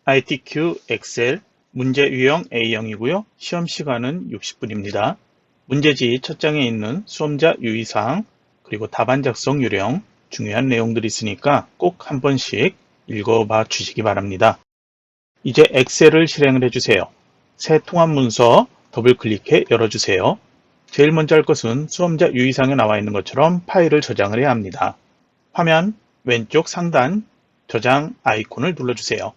ITQ 엑셀 문제 유형 A형이고요. 시험 시간은 60분입니다. 문제지 첫 장에 있는 수험자 유의사항 그리고 답안 작성 요령 중요한 내용들이 있으니까 꼭 한 번씩 읽어봐 주시기 바랍니다. 이제 엑셀을 실행을 해주세요. 새 통합 문서 더블 클릭해 열어주세요. 제일 먼저 할 것은 수험자 유의사항에 나와 있는 것처럼 파일을 저장을 해야 합니다. 화면 왼쪽 상단 저장 아이콘을 눌러주세요.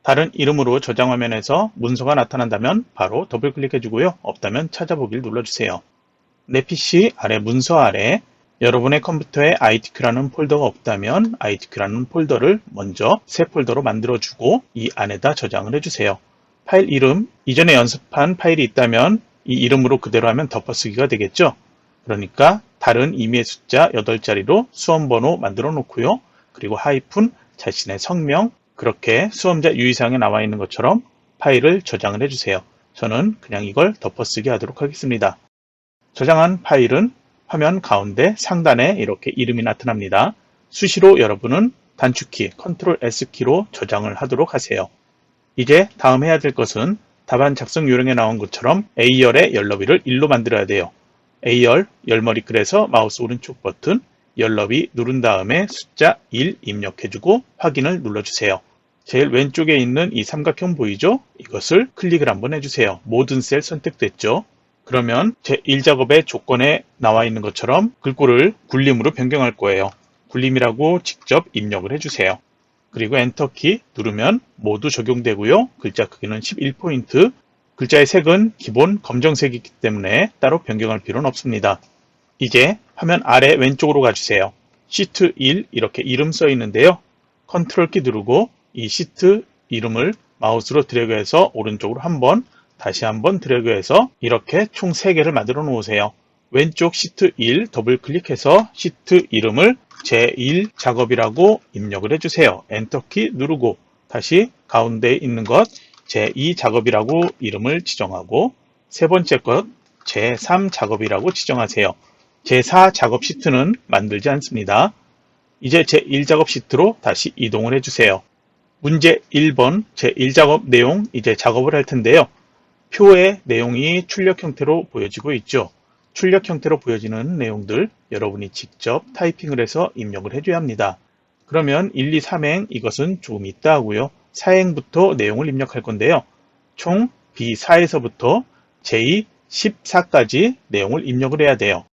다른 이름으로 저장 화면에서 문서가 나타난다면 바로 더블 클릭해 주고요. 없다면 찾아보기를 눌러주세요. 내 PC 아래 문서 아래 여러분의 컴퓨터에 ITQ라는 폴더가 없다면 ITQ라는 폴더를 먼저 새 폴더로 만들어 주고 이 안에다 저장을 해주세요. 파일 이름, 이전에 연습한 파일이 있다면 이 이름으로 그대로 하면 덮어쓰기가 되겠죠. 그러니까 다른 임의의 숫자 8자리로 수험번호 만들어 놓고요. 그리고 하이픈 자신의 성명, 그렇게 수험자 유의사항에 나와 있는 것처럼 파일을 저장을 해주세요. 저는 그냥 이걸 덮어쓰기 하도록 하겠습니다. 저장한 파일은 화면 가운데 상단에 이렇게 이름이 나타납니다. 수시로 여러분은 단축키 Ctrl S키로 저장을 하도록 하세요. 이제 다음 해야 될 것은 답안 작성 요령에 나온 것처럼 A열의 열너비를 1로 만들어야 돼요. A열 열머리글에서 마우스 오른쪽 버튼 열너비 누른 다음에 숫자 1 입력해주고 확인을 눌러주세요. 제일 왼쪽에 있는 이 삼각형 보이죠? 이것을 클릭을 한번 해주세요. 모든 셀 선택됐죠? 그러면 제1작업의 조건에 나와 있는 것처럼 글꼴을 굴림으로 변경할 거예요. 굴림이라고 직접 입력을 해주세요. 그리고 엔터키 누르면 모두 적용되고요. 글자 크기는 11포인트, 글자의 색은 기본 검정색이기 때문에 따로 변경할 필요는 없습니다. 이제 화면 아래 왼쪽으로 가주세요. 시트 1 이렇게 이름 써 있는데요. 컨트롤 키 누르고 이 시트 이름을 마우스로 드래그해서 오른쪽으로 한번 다시 한번 드래그해서 이렇게 총 3개를 만들어 놓으세요. 왼쪽 시트 1 더블 클릭해서 시트 이름을 제1 작업이라고 입력을 해주세요. 엔터키 누르고 다시 가운데 있는 것 제2 작업이라고 이름을 지정하고 세 번째 것 제3 작업이라고 지정하세요. 제4 작업 시트는 만들지 않습니다. 이제 제1작업 시트로 다시 이동을 해주세요. 문제 1번 제1작업 내용 이제 작업을 할 텐데요. 표의 내용이 출력 형태로 보여지고 있죠. 출력 형태로 보여지는 내용들 여러분이 직접 타이핑을 해서 입력을 해줘야 합니다. 그러면 1, 2, 3행 이것은 조금 있다 하고요. 4행부터 내용을 입력할 건데요. 총 B4에서부터 J 14까지 내용을 입력을 해야 돼요.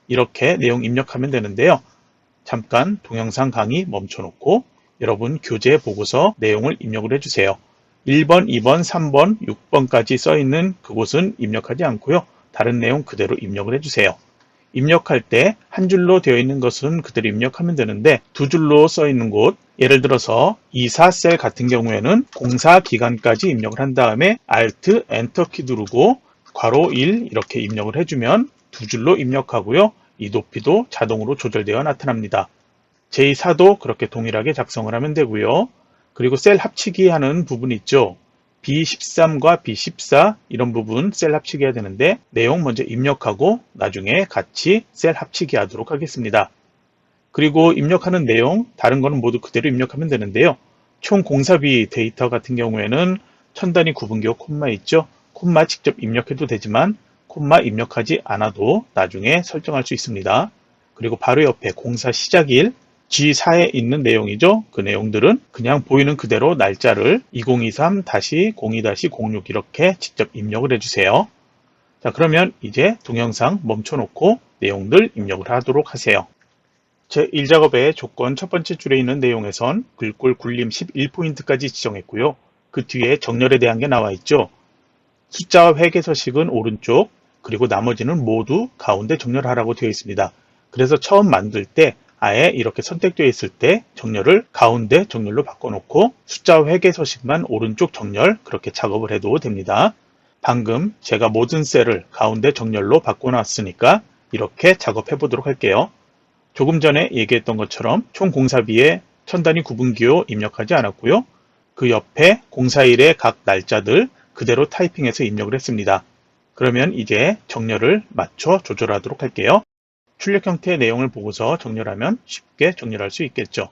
이렇게 내용 입력하면 되는데요. 잠깐 동영상 강의 멈춰놓고 여러분 교재 보고서 내용을 입력을 해주세요. 1번, 2번, 3번, 6번까지 써있는 그곳은 입력하지 않고요. 다른 내용 그대로 입력을 해주세요. 입력할 때 한 줄로 되어 있는 것은 그대로 입력하면 되는데 두 줄로 써 있는 곳 예를 들어서 24셀 같은 경우에는 공사 기간까지 입력을 한 다음에 Alt, Enter 키 누르고 괄호 1 이렇게 입력을 해주면 두 줄로 입력하고요. 이 높이도 자동으로 조절되어 나타납니다. 제4도 그렇게 동일하게 작성을 하면 되고요. 그리고 셀 합치기 하는 부분 있죠. B13과 B14 이런 부분 셀 합치기 해야 되는데 내용 먼저 입력하고 나중에 같이 셀 합치기 하도록 하겠습니다. 그리고 입력하는 내용 다른 거는 모두 그대로 입력하면 되는데요. 총 공사비 데이터 같은 경우에는 천단위 구분기호 콤마 있죠. 콤마 직접 입력해도 되지만 콤마 입력하지 않아도 나중에 설정할 수 있습니다. 그리고 바로 옆에 공사 시작일 G4에 있는 내용이죠. 그 내용들은 그냥 보이는 그대로 날짜를 2023-02-06 이렇게 직접 입력을 해주세요. 자, 그러면 이제 동영상 멈춰놓고 내용들 입력을 하도록 하세요. 제1작업의 조건 첫 번째 줄에 있는 내용에선 글꼴 굴림 11포인트까지 지정했고요. 그 뒤에 정렬에 대한 게 나와 있죠. 숫자와 회계서식은 오른쪽, 그리고 나머지는 모두 가운데 정렬하라고 되어 있습니다. 그래서 처음 만들 때 아예 이렇게 선택되어 있을 때 정렬을 가운데 정렬로 바꿔놓고 숫자와 회계서식만 오른쪽 정렬 그렇게 작업을 해도 됩니다. 방금 제가 모든 셀을 가운데 정렬로 바꿔놨으니까 이렇게 작업해 보도록 할게요. 조금 전에 얘기했던 것처럼 총 공사비에 천단위 구분기호 입력하지 않았고요. 그 옆에 공사일의 각 날짜들 그대로 타이핑해서 입력을 했습니다. 그러면 이제 정렬을 맞춰 조절하도록 할게요. 출력 형태의 내용을 보고서 정렬하면 쉽게 정렬할 수 있겠죠.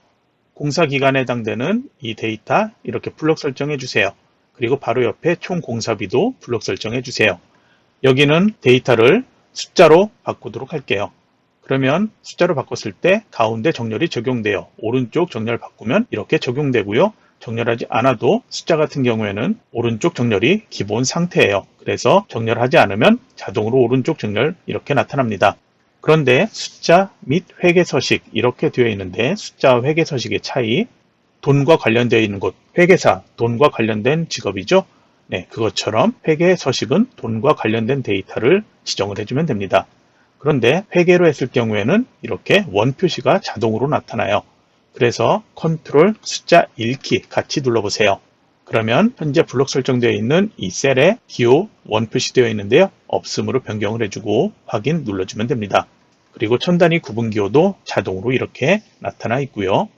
공사기간에 해당되는 이 데이터 이렇게 블록 설정해 주세요. 그리고 바로 옆에 총 공사비도 블록 설정해 주세요. 여기는 데이터를 숫자로 바꾸도록 할게요. 그러면 숫자로 바꿨을 때 가운데 정렬이 적용돼요. 오른쪽 정렬 바꾸면 이렇게 적용되고요. 정렬하지 않아도 숫자 같은 경우에는 오른쪽 정렬이 기본 상태예요. 그래서 정렬하지 않으면 자동으로 오른쪽 정렬 이렇게 나타납니다. 그런데 숫자 및 회계서식 이렇게 되어 있는데 숫자와 회계서식의 차이, 돈과 관련되어 있는 곳, 회계사, 돈과 관련된 직업이죠. 네, 그것처럼 회계서식은 돈과 관련된 데이터를 지정을 해주면 됩니다. 그런데 회계로 했을 경우에는 이렇게 원 표시가 자동으로 나타나요. 그래서 컨트롤 숫자 1키 같이 눌러보세요. 그러면 현재 블록 설정되어 있는 이 셀에 기호 원 표시되어 있는데요. 없음으로 변경을 해주고 확인 눌러주면 됩니다. 그리고 천 단위 구분 기호도 자동으로 이렇게 나타나 있고요.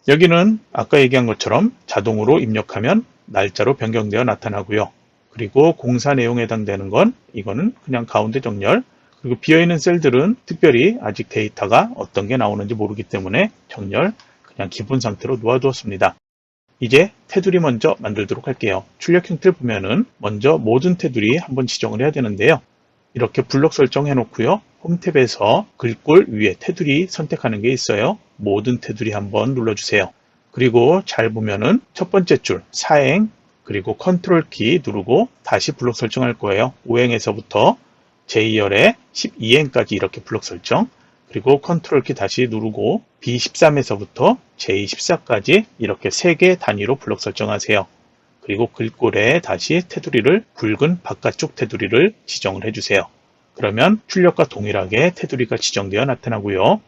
여기는 아까 얘기한 것처럼 자동으로 입력하면 날짜로 변경되어 나타나고요. 그리고 공사 내용에 해당되는 건 이거는 그냥 가운데 정렬, 그리고 비어있는 셀들은 특별히 아직 데이터가 어떤 게 나오는지 모르기 때문에 정렬 그냥 기본 상태로 놓아두었습니다. 이제 테두리 먼저 만들도록 할게요. 출력 형태를 보면은 먼저 모든 테두리 한번 지정을 해야 되는데요. 이렇게 블록 설정해 놓고요. 홈 탭에서 글꼴 위에 테두리 선택하는 게 있어요. 모든 테두리 한번 눌러주세요. 그리고 잘 보면은 첫 번째 줄 4행 그리고 컨트롤 키 누르고 다시 블록 설정할 거예요. 5행에서부터 J열의 12행까지 이렇게 블록 설정, 그리고 컨트롤 키 다시 누르고 B13에서부터 J14까지 이렇게 3개 단위로 블록 설정하세요. 그리고 글꼴에 다시 테두리를 굵은 바깥쪽 테두리를 지정을 해주세요. 그러면 출력과 동일하게 테두리가 지정되어 나타나고요.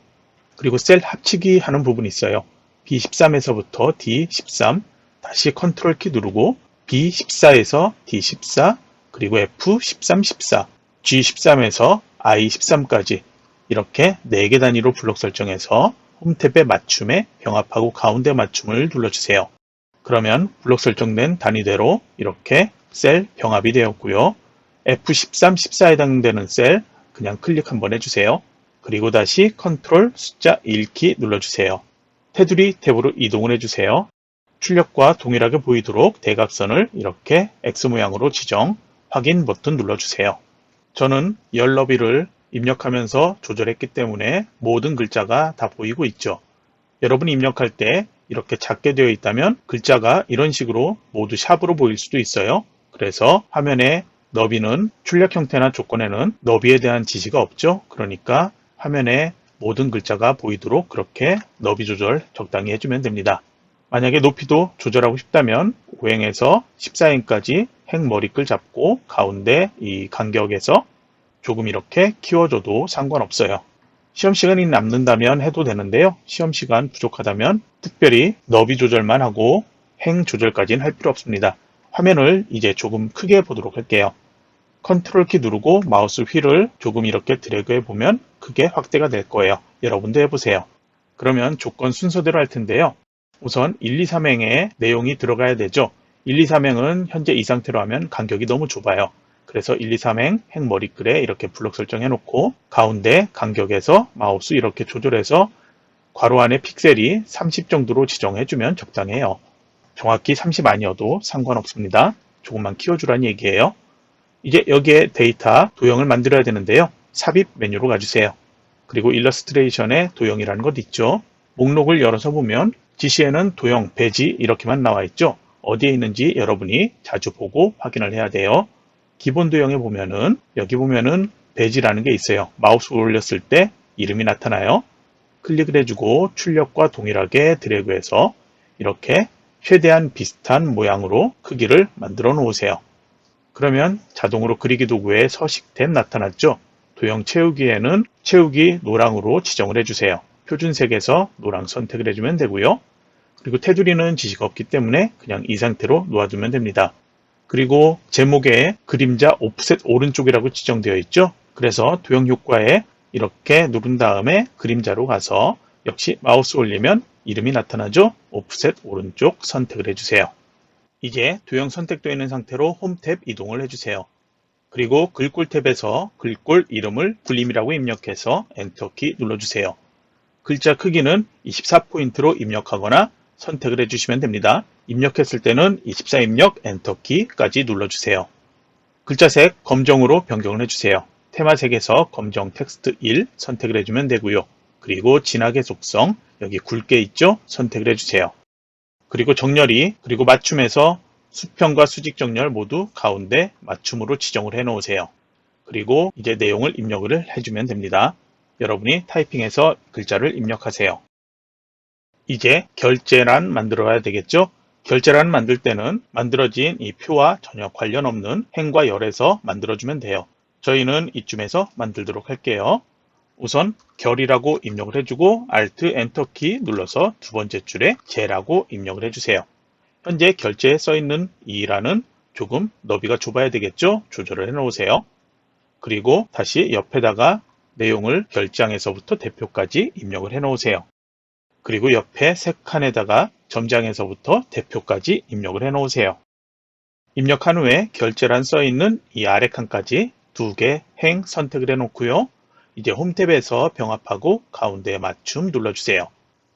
그리고 셀 합치기 하는 부분이 있어요. B13에서부터 D13, 다시 컨트롤 키 누르고 B14에서 D14, 그리고 F13, 14, G13에서 I13까지 이렇게 4개 단위로 블록 설정해서 홈탭의 맞춤에 병합하고 가운데 맞춤을 눌러주세요. 그러면 블록 설정된 단위대로 이렇게 셀 병합이 되었고요. F13, 14에 해당되는 셀 그냥 클릭 한번 해주세요. 그리고 다시 컨트롤 숫자 1키 눌러주세요. 테두리 탭으로 이동을 해주세요. 출력과 동일하게 보이도록 대각선을 이렇게 X 모양으로 지정, 확인 버튼 눌러주세요. 저는 열 너비를 입력하면서 조절했기 때문에 모든 글자가 다 보이고 있죠. 여러분이 입력할 때 이렇게 작게 되어 있다면 글자가 이런 식으로 모두 샵으로 보일 수도 있어요. 그래서 화면에 너비는 출력 형태나 조건에는 너비에 대한 지시가 없죠. 그러니까 화면에 모든 글자가 보이도록 그렇게 너비 조절 적당히 해주면 됩니다. 만약에 높이도 조절하고 싶다면 5행에서 14행까지 행 머리끌 잡고 가운데 이 간격에서 조금 이렇게 키워줘도 상관없어요. 시험시간이 남는다면 해도 되는데요. 시험시간 부족하다면 특별히 너비 조절만 하고 행 조절까지는 할 필요 없습니다. 화면을 이제 조금 크게 보도록 할게요. 컨트롤 키 누르고 마우스 휠을 조금 이렇게 드래그 해보면 크게 확대가 될 거예요. 여러분도 해보세요. 그러면 조건 순서대로 할 텐데요. 우선 1, 2, 3행에 내용이 들어가야 되죠. 1, 2, 3행은 현재 이 상태로 하면 간격이 너무 좁아요. 그래서 1, 2, 3행 행 머리글에 이렇게 블록 설정해 놓고 가운데 간격에서 마우스 이렇게 조절해서 괄호 안에 픽셀이 30 정도로 지정해 주면 적당해요. 정확히 30 아니어도 상관없습니다. 조금만 키워주라는 얘기예요. 이제 여기에 데이터 도형을 만들어야 되는데요. 삽입 메뉴로 가주세요. 그리고 일러스트레이션에 도형이라는 것 있죠. 목록을 열어서 보면 지시에는 도형, 배지 이렇게만 나와 있죠. 어디에 있는지 여러분이 자주 보고 확인을 해야 돼요. 기본 도형에 보면은 여기 보면은 배지라는 게 있어요. 마우스 올렸을 때 이름이 나타나요. 클릭을 해주고 출력과 동일하게 드래그해서 이렇게 최대한 비슷한 모양으로 크기를 만들어 놓으세요. 그러면 자동으로 그리기 도구에 서식 탭 나타났죠. 도형 채우기에는 채우기 노랑으로 지정을 해주세요. 표준색에서 노랑 선택을 해주면 되고요. 그리고 테두리는 지시가 없기 때문에 그냥 이 상태로 놓아두면 됩니다. 그리고 제목에 그림자 오프셋 오른쪽이라고 지정되어 있죠. 그래서 도형 효과에 이렇게 누른 다음에 그림자로 가서 역시 마우스 올리면 이름이 나타나죠. 오프셋 오른쪽 선택을 해주세요. 이제 도형 선택되어 있는 상태로 홈 탭 이동을 해주세요. 그리고 글꼴 탭에서 글꼴 이름을 불림이라고 입력해서 엔터키 눌러주세요. 글자 크기는 24포인트로 입력하거나 선택을 해주시면 됩니다. 입력했을 때는 24 입력 엔터키까지 눌러주세요. 글자색 검정으로 변경을 해주세요. 테마색에서 검정 텍스트 1 선택을 해주면 되고요. 그리고 진하게 속성 여기 굵게 있죠? 선택을 해주세요. 그리고 정렬이 그리고 맞춤에서 수평과 수직 정렬 모두 가운데 맞춤으로 지정을 해 놓으세요. 그리고 이제 내용을 입력을 해주면 됩니다. 여러분이 타이핑해서 글자를 입력하세요. 이제 결제란 만들어야 되겠죠? 결제란 만들 때는 만들어진 이 표와 전혀 관련 없는 행과 열에서 만들어주면 돼요. 저희는 이쯤에서 만들도록 할게요. 우선 결이라고 입력을 해주고 Alt 엔터키 눌러서 두 번째 줄에 제라고 입력을 해주세요. 현재 결제에 써있는 이란은 조금 너비가 좁아야 되겠죠? 조절을 해 놓으세요. 그리고 다시 옆에다가 내용을 결장에서부터 대표까지 입력을 해 놓으세요. 그리고 옆에 세 칸에다가 점장에서부터 대표까지 입력을 해 놓으세요. 입력한 후에 결제란 써있는 이 아래 칸까지 두 개 행 선택을 해 놓고요. 이제 홈탭에서 병합하고 가운데에 맞춤 눌러주세요.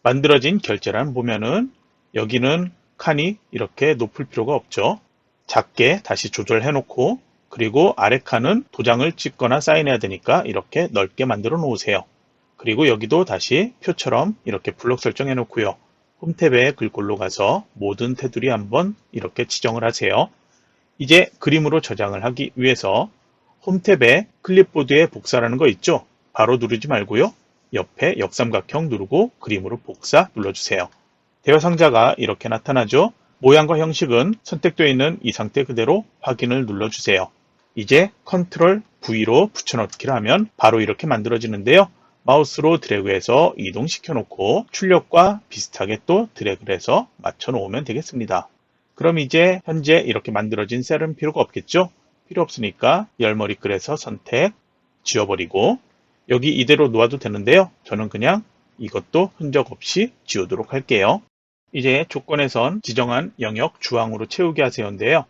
만들어진 결제란 보면은 여기는 칸이 이렇게 높을 필요가 없죠. 작게 다시 조절해 놓고 그리고 아래 칸은 도장을 찍거나 사인해야 되니까 이렇게 넓게 만들어 놓으세요. 그리고 여기도 다시 표처럼 이렇게 블록 설정해 놓고요. 홈탭에 글꼴로 가서 모든 테두리 한번 이렇게 지정을 하세요. 이제 그림으로 저장을 하기 위해서 홈탭에 클립보드에 복사라는 거 있죠? 바로 누르지 말고요. 옆에 역삼각형 누르고 그림으로 복사 눌러주세요. 대화 상자가 이렇게 나타나죠? 모양과 형식은 선택되어 있는 이 상태 그대로 확인을 눌러주세요. 이제 컨트롤 V로 붙여넣기를 하면 바로 이렇게 만들어지는데요. 마우스로 드래그해서 이동시켜 놓고 출력과 비슷하게 또 드래그를 해서 맞춰 놓으면 되겠습니다. 그럼 이제 현재 이렇게 만들어진 셀은 필요가 없겠죠? 필요 없으니까 열머리글에서 선택, 지워버리고 여기 이대로 놓아도 되는데요. 저는 그냥 이것도 흔적 없이 지우도록 할게요. 이제 조건에선 지정한 영역 주황으로 채우게 하세요인데요.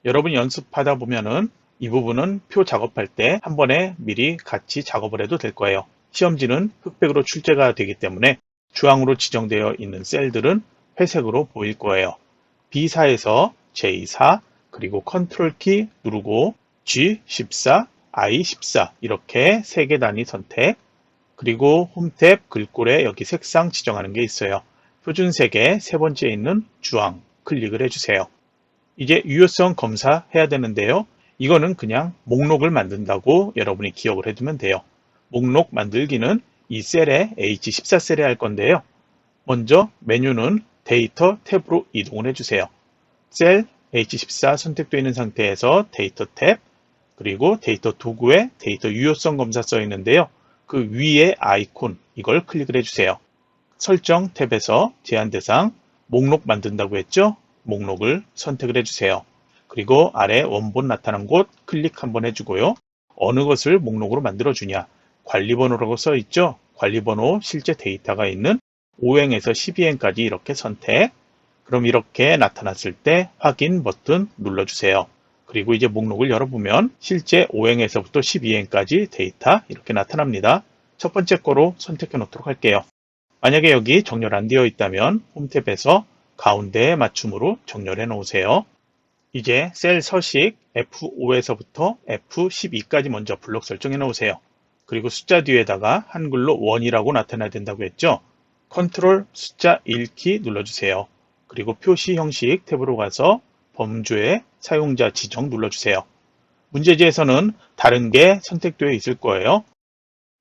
여러분 연습하다 보면은 이 부분은 표 작업할 때 한 번에 미리 같이 작업을 해도 될 거예요. 시험지는 흑백으로 출제가 되기 때문에 주황으로 지정되어 있는 셀들은 회색으로 보일 거예요. B4에서 J4 그리고 컨트롤 키 누르고 G14, I14 이렇게 3개 단위 선택 그리고 홈탭 글꼴에 여기 색상 지정하는 게 있어요. 표준색에 세 번째에 있는 주황 클릭을 해주세요. 이제 유효성 검사해야 되는데요. 이거는 그냥 목록을 만든다고 여러분이 기억을 해두면 돼요. 목록 만들기는 이 셀에 H14셀에 할 건데요. 먼저 메뉴는 데이터 탭으로 이동을 해주세요. 셀 H14 선택되어 있는 상태에서 데이터 탭 그리고 데이터 도구에 데이터 유효성 검사 써 있는데요. 그 위에 아이콘 이걸 클릭을 해주세요. 설정 탭에서 제한 대상 목록 만든다고 했죠? 목록을 선택을 해주세요. 그리고 아래 원본 나타난 곳 클릭 한번 해주고요. 어느 것을 목록으로 만들어주냐 관리번호라고 써 있죠? 관리번호 실제 데이터가 있는 5행에서 12행까지 이렇게 선택 그럼 이렇게 나타났을 때 확인 버튼 눌러주세요. 그리고 이제 목록을 열어보면 실제 5행에서부터 12행까지 데이터 이렇게 나타납니다. 첫 번째 거로 선택해 놓도록 할게요. 만약에 여기 정렬 안 되어 있다면 홈탭에서 가운데에 맞춤으로 정렬해 놓으세요. 이제 셀 서식 F5에서부터 F12까지 먼저 블록 설정해 놓으세요. 그리고 숫자 뒤에다가 한글로 1이라고 나타나야 된다고 했죠? 컨트롤 숫자 1키 눌러주세요. 그리고 표시 형식 탭으로 가서 범주에 사용자 지정 눌러주세요. 문제지에서는 다른 게 선택되어 있을 거예요.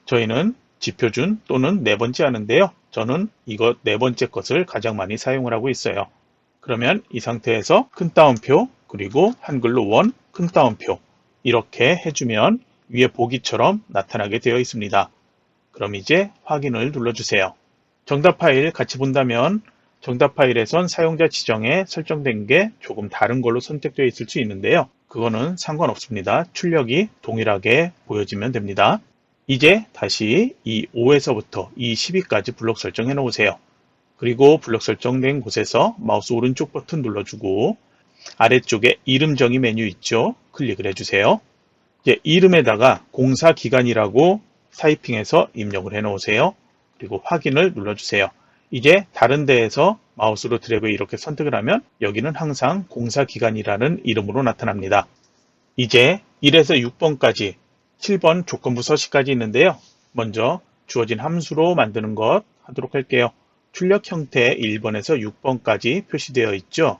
저희는 지표준 또는 네 번째 하는데요. 저는 이거 네 번째 것을 가장 많이 사용을 하고 있어요. 그러면 이 상태에서 큰 따옴표 그리고 한글로 원 큰 따옴표 이렇게 해주면 위에 보기처럼 나타나게 되어 있습니다. 그럼 이제 확인을 눌러주세요. 정답 파일 같이 본다면 정답 파일에선 사용자 지정에 설정된 게 조금 다른 걸로 선택되어 있을 수 있는데요. 그거는 상관없습니다. 출력이 동일하게 보여지면 됩니다. 이제 다시 이 5에서부터 이 12까지 블록 설정해 놓으세요. 그리고 블록 설정된 곳에서 마우스 오른쪽 버튼 눌러주고 아래쪽에 이름 정의 메뉴 있죠? 클릭을 해주세요. 이제 이름에다가 공사기간이라고 타이핑해서 입력을 해 놓으세요. 그리고 확인을 눌러주세요. 이제 다른 데에서 마우스로 드래그 이렇게 선택을 하면 여기는 항상 공사기간이라는 이름으로 나타납니다. 이제 1에서 6번까지 7번 조건부 서식까지 있는데요. 먼저 주어진 함수로 만드는 것 하도록 할게요. 출력 형태 1번에서 6번까지 표시되어 있죠.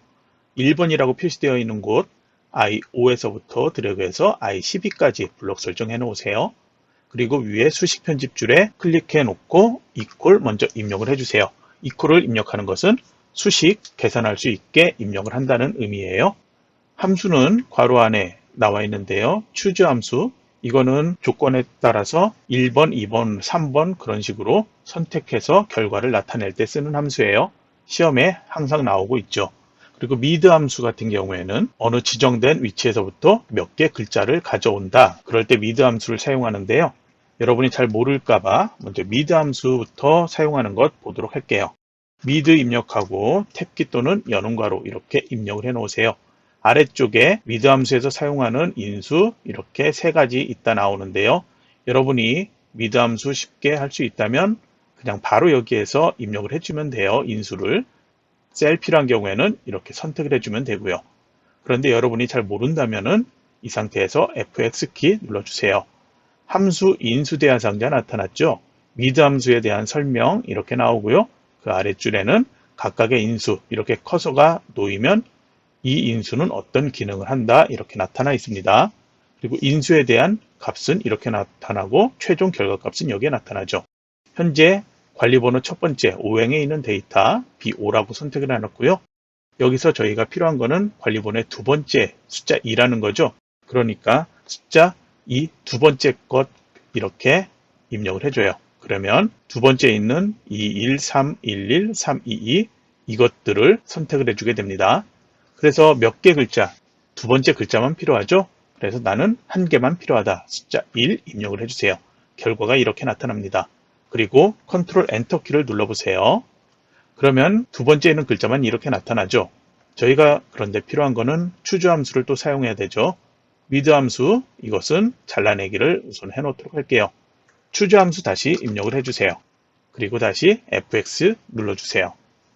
1번이라고 표시되어 있는 곳 i5에서부터 드래그해서 i12까지 블록 설정해 놓으세요. 그리고 위에 수식 편집줄에 클릭해 놓고 equal 먼저 입력을 해주세요. equal을 입력하는 것은 수식 계산할 수 있게 입력을 한다는 의미예요. 함수는 괄호 안에 나와 있는데요. choose 함수, 이거는 조건에 따라서 1번, 2번, 3번 그런 식으로 선택해서 결과를 나타낼 때 쓰는 함수예요. 시험에 항상 나오고 있죠. 그리고 mid 함수 같은 경우에는 어느 지정된 위치에서부터 몇 개 글자를 가져온다. 그럴 때 mid 함수를 사용하는데요. 여러분이 잘 모를까봐 먼저 mid 함수부터 사용하는 것 보도록 할게요. mid 입력하고 탭키 또는 여는 괄호 이렇게 입력을 해 놓으세요. 아래쪽에 mid 함수에서 사용하는 인수 이렇게 세 가지 있다 나오는데요. 여러분이 mid 함수 쉽게 할 수 있다면 그냥 바로 여기에서 입력을 해주면 돼요. 인수를. 셀 필요한 경우에는 이렇게 선택을 해주면 되고요. 그런데 여러분이 잘 모른다면은 이 상태에서 F(x) 키 눌러주세요. 함수 인수 대하상자 나타났죠? mid 함수에 대한 설명 이렇게 나오고요. 그 아랫줄에는 각각의 인수 이렇게 커서가 놓이면 이 인수는 어떤 기능을 한다 이렇게 나타나 있습니다. 그리고 인수에 대한 값은 이렇게 나타나고 최종 결과값은 여기에 나타나죠. 현재 관리번호 첫 번째 오행에 있는 데이터 B5라고 선택을 해놨고요. 여기서 저희가 필요한 거는 관리번호의 두 번째 숫자 2라는 거죠. 그러니까 숫자 2 두 번째 것 이렇게 입력을 해줘요. 그러면 두 번째에 있는 211, 311, 322 이것들을 선택을 해주게 됩니다. 그래서 몇 개 글자, 두 번째 글자만 필요하죠. 그래서 나는 한 개만 필요하다. 숫자 1 입력을 해주세요. 결과가 이렇게 나타납니다. 그리고 컨트롤 엔터 키를 눌러보세요. 그러면 두 번째 있는 글자만 이렇게 나타나죠. 저희가 그런데 필요한 거는 choose 함수를 또 사용해야 되죠. mid 함수 이것은 잘라내기를 우선 해놓도록 할게요. choose 함수 다시 입력을 해주세요. 그리고 다시 fx 눌러주세요.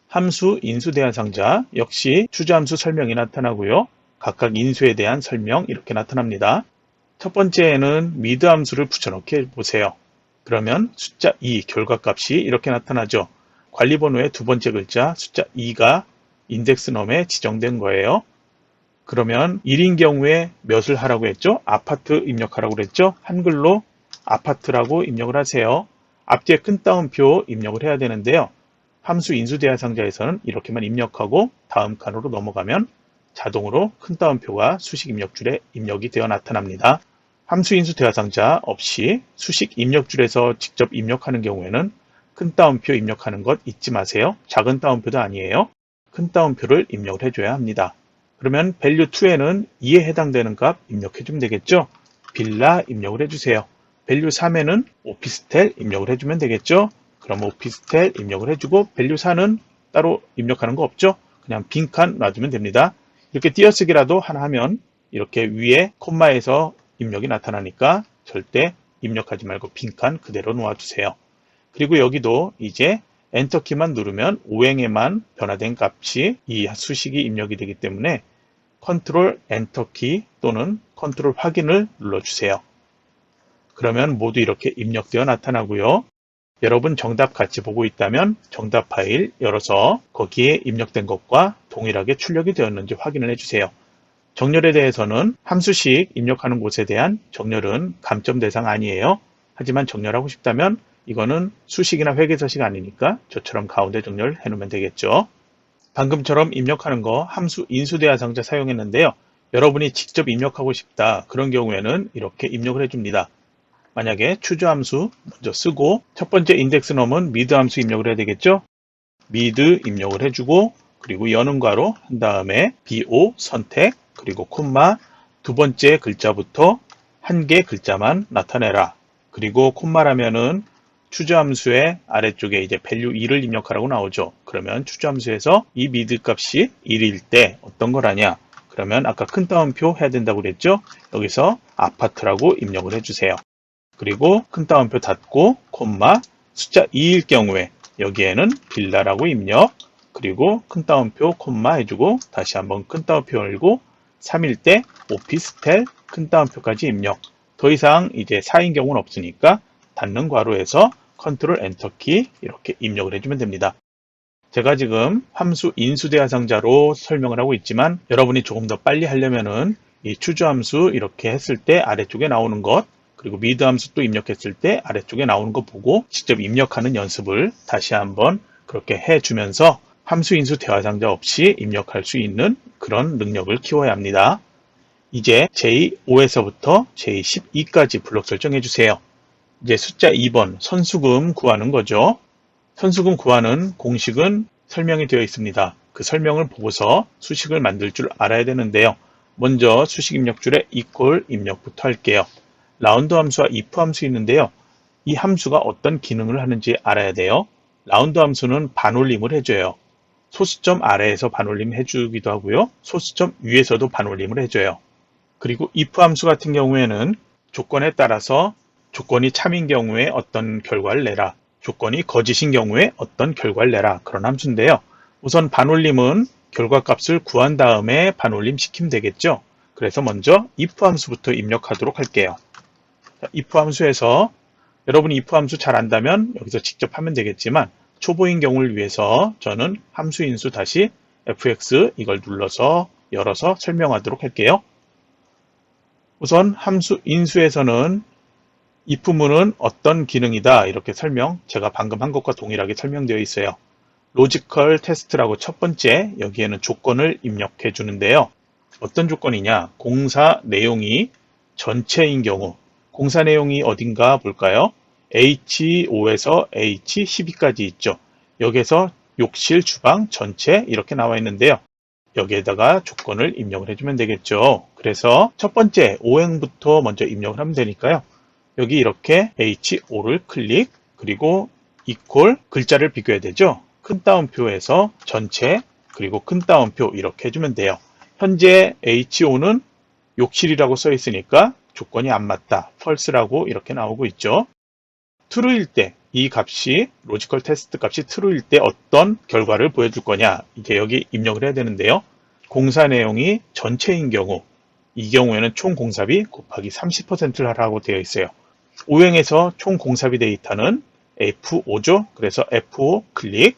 함수 인수 대하상자 역시 choose 함수 설명이 나타나고요. 각각 인수에 대한 설명 이렇게 나타납니다. 첫 번째에는 mid 함수를 붙여넣기 해보세요. 그러면 숫자 2 결과값이 이렇게 나타나죠. 관리번호의 두 번째 글자 숫자 2가 인덱스 넘에 지정된 거예요. 그러면 1인 경우에 몇을 하라고 했죠? 아파트 입력하라고 그랬죠? 한글로 아파트라고 입력을 하세요. 앞뒤에 큰 따옴표 입력을 해야 되는데요. 함수 인수 대하상자에서는 이렇게만 입력하고 다음 칸으로 넘어가면 자동으로 큰 따옴표가 수식 입력줄에 입력이 되어 나타납니다. 함수 인수 대하상자 없이 수식 입력줄에서 직접 입력하는 경우에는 큰 따옴표 입력하는 것 잊지 마세요. 작은 따옴표도 아니에요. 큰 따옴표를 입력을 해줘야 합니다. 그러면 value2에는 2에 해당되는 값 입력해주면 되겠죠. 빌라 입력을 해주세요. value3에는 오피스텔 입력을 해주면 되겠죠. 그럼 오피스텔 입력을 해주고 value4는 따로 입력하는 거 없죠. 그냥 빈칸 놔두면 됩니다. 이렇게 띄어쓰기라도 하나 하면 이렇게 위에 콤마에서 입력이 나타나니까 절대 입력하지 말고 빈칸 그대로 놓아주세요. 그리고 여기도 이제 엔터키만 누르면 오행에만 변화된 값이 이 수식이 입력이 되기 때문에 컨트롤 엔터키 또는 컨트롤 확인을 눌러주세요. 그러면 모두 이렇게 입력되어 나타나고요. 여러분 정답 같이 보고 있다면 정답 파일 열어서 거기에 입력된 것과 동일하게 출력이 되었는지 확인을 해주세요. 정렬에 대해서는 함수식 입력하는 곳에 대한 정렬은 감점 대상 아니에요. 하지만 정렬하고 싶다면 이거는 수식이나 회계서식 아니니까 저처럼 가운데 정렬 해놓으면 되겠죠. 방금처럼 입력하는 거 함수 인수 대하상자 사용했는데요. 여러분이 직접 입력하고 싶다 그런 경우에는 이렇게 입력을 해줍니다. 만약에 choose 함수 먼저 쓰고 첫 번째 인덱스 넘은 mid 함수 입력을 해야 되겠죠. mid 입력을 해주고 그리고 여는 괄호 한 다음에 bo 선택 그리고 콤마 두 번째 글자부터 한 개 글자만 나타내라. 그리고 콤마라면은 choose 함수의 아래쪽에 이제 value 2를 입력하라고 나오죠. 그러면 choose 함수에서 이 mid 값이 1일 때 어떤 거라냐? 그러면 아까 큰 따옴표 해야 된다고 그랬죠? 여기서 아파트라고 입력을 해주세요. 그리고 큰 따옴표 닫고 콤마 숫자 2일 경우에 여기에는 빌라라고 입력 그리고 큰 따옴표 콤마 해주고 다시 한번 큰 따옴표 열고 3일 때 오피스텔 큰 따옴표까지 입력. 더 이상 이제 4인 경우는 없으니까 닫는 괄호에서 컨트롤 엔터키 이렇게 입력을 해주면 됩니다. 제가 지금 함수 인수 대하상자로 설명을 하고 있지만 여러분이 조금 더 빨리 하려면은 이 추주 함수 이렇게 했을 때 아래쪽에 나오는 것, 그리고 미드 함수 또 입력했을 때 아래쪽에 나오는 거 보고 직접 입력하는 연습을 다시 한번 그렇게 해주면서 함수 인수 대하상자 없이 입력할 수 있는 그런 능력을 키워야 합니다. 이제 J5에서부터 J12까지 블록 설정해 주세요. 이제 숫자 2번 선수금 구하는 거죠. 선수금 구하는 공식은 설명이 되어 있습니다. 그 설명을 보고서 수식을 만들 줄 알아야 되는데요. 먼저 수식 입력줄에 equal 입력부터 할게요. 라운드 함수와 if 함수 있는데요. 이 함수가 어떤 기능을 하는지 알아야 돼요. 라운드 함수는 반올림을 해줘요. 소수점 아래에서 반올림 해주기도 하고요. 소수점 위에서도 반올림을 해줘요. 그리고 if 함수 같은 경우에는 조건에 따라서 조건이 참인 경우에 어떤 결과를 내라, 조건이 거짓인 경우에 어떤 결과를 내라, 그런 함수인데요. 우선 반올림은 결과값을 구한 다음에 반올림 시키면 되겠죠. 그래서 먼저 if 함수부터 입력하도록 할게요. if 함수에서 여러분이 if 함수 잘 안다면 여기서 직접 하면 되겠지만 초보인 경우를 위해서 저는 함수 인수 다시 fx 이걸 눌러서 열어서 설명하도록 할게요. 우선 함수 인수에서는 if문은 어떤 기능이다 이렇게 설명, 제가 방금 한 것과 동일하게 설명되어 있어요. 로지컬 테스트라고 첫 번째 여기에는 조건을 입력해 주는데요. 어떤 조건이냐, 공사 내용이 전체인 경우, 공사 내용이 어딘가 볼까요? H5에서 H12까지 있죠. 여기에서 욕실, 주방, 전체 이렇게 나와 있는데요. 여기에다가 조건을 입력을 해주면 되겠죠. 그래서 첫 번째 오행부터 먼저 입력을 하면 되니까요. 여기 이렇게 H5를 클릭, 그리고 equal 글자를 비교해야 되죠. 큰 따옴표에서 전체, 그리고 큰 따옴표 이렇게 해주면 돼요. 현재 H5는 욕실이라고 써 있으니까 조건이 안 맞다, false라고 이렇게 나오고 있죠. true일 때 이 값이 로지컬 테스트 값이 true일 때 어떤 결과를 보여줄 거냐, 이제 여기 입력을 해야 되는데요. 공사 내용이 전체인 경우, 이 경우에는 총 공사비 곱하기 30%를 하라고 되어 있어요. 오행에서 총 공사비 데이터는 F5죠. 그래서 F5 클릭,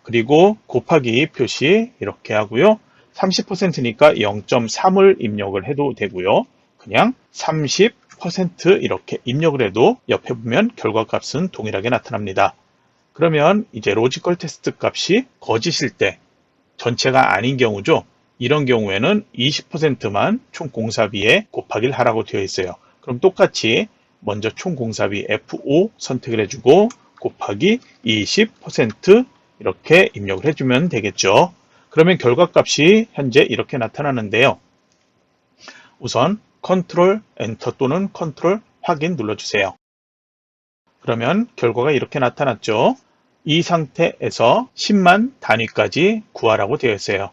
그리고 곱하기 표시 이렇게 하고요. 30%니까 0.3을 입력을 해도 되고요. 그냥 30% 이렇게 입력을 해도 옆에 보면 결과값은 동일하게 나타납니다. 그러면 이제 로지컬 테스트 값이 거짓일 때, 전체가 아닌 경우죠. 이런 경우에는 20%만 총 공사비에 곱하기를 하라고 되어 있어요. 그럼 똑같이 먼저 총 공사비 F5 선택을 해주고 곱하기 20% 이렇게 입력을 해주면 되겠죠. 그러면 결과값이 현재 이렇게 나타나는데요. 우선 컨트롤 엔터 또는 컨트롤 확인 눌러주세요. 그러면 결과가 이렇게 나타났죠. 이 상태에서 10만 단위까지 구하라고 되어 있어요.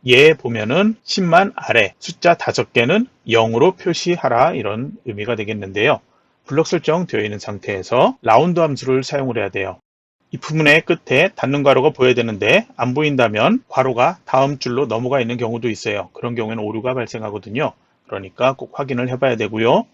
얘 보면은 10만 아래 숫자 5개는 0으로 표시하라 이런 의미가 되겠는데요. 블록 설정 되어 있는 상태에서 라운드 함수를 사용을 해야 돼요. 이 부분의 끝에 닫는 괄호가 보여야 되는데 안 보인다면 괄호가 다음 줄로 넘어가 있는 경우도 있어요. 그런 경우에는 오류가 발생하거든요. 그러니까 꼭 확인을 해봐야 되고요.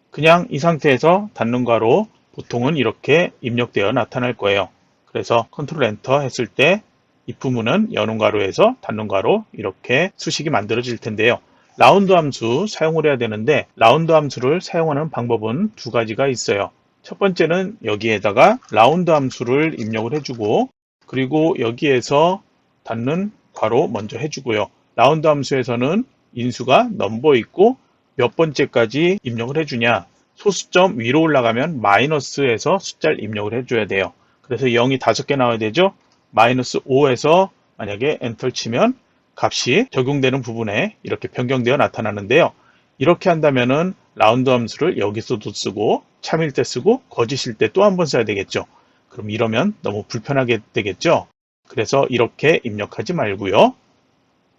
그냥 이 상태에서 닫는 괄호 보통은 이렇게 입력되어 나타날 거예요. 그래서 컨트롤 엔터 했을 때 이 부분은 여는 괄호에서 닫는 괄호 이렇게 수식이 만들어질 텐데요. 라운드 함수 사용을 해야 되는데 라운드 함수를 사용하는 방법은 두 가지가 있어요. 첫 번째는 여기에다가 라운드 함수를 입력을 해주고, 그리고 여기에서 닫는 괄호 먼저 해주고요. 라운드 함수에서는 인수가 넘버 있고 몇 번째까지 입력을 해주냐, 소수점 위로 올라가면 마이너스에서 숫자를 입력을 해줘야 돼요. 그래서 0이 5개 나와야 되죠. 마이너스 5에서 만약에 엔터를 치면 값이 적용되는 부분에 이렇게 변경되어 나타나는데요. 이렇게 한다면은 라운드 함수를 여기서도 쓰고 참일 때 쓰고 거짓일 때 또 한 번 써야 되겠죠. 그럼 이러면 너무 불편하게 되겠죠. 그래서 이렇게 입력하지 말고요.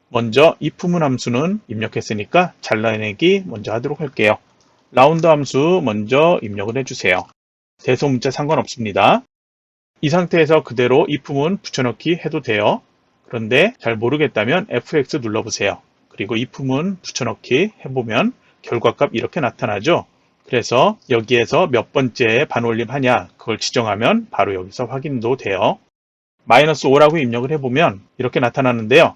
먼저 if문 함수는 입력했으니까 잘라내기 먼저 하도록 할게요. 라운드 함수 먼저 입력을 해주세요. 대소문자 상관없습니다. 이 상태에서 그대로 if문 붙여넣기 해도 돼요. 그런데 잘 모르겠다면 fx 눌러보세요. 그리고 if문 붙여넣기 해보면 결과값 이렇게 나타나죠. 그래서 여기에서 몇 번째 반올림 하냐 그걸 지정하면 바로 여기서 확인도 돼요. -5라고 입력을 해보면 이렇게 나타나는데요.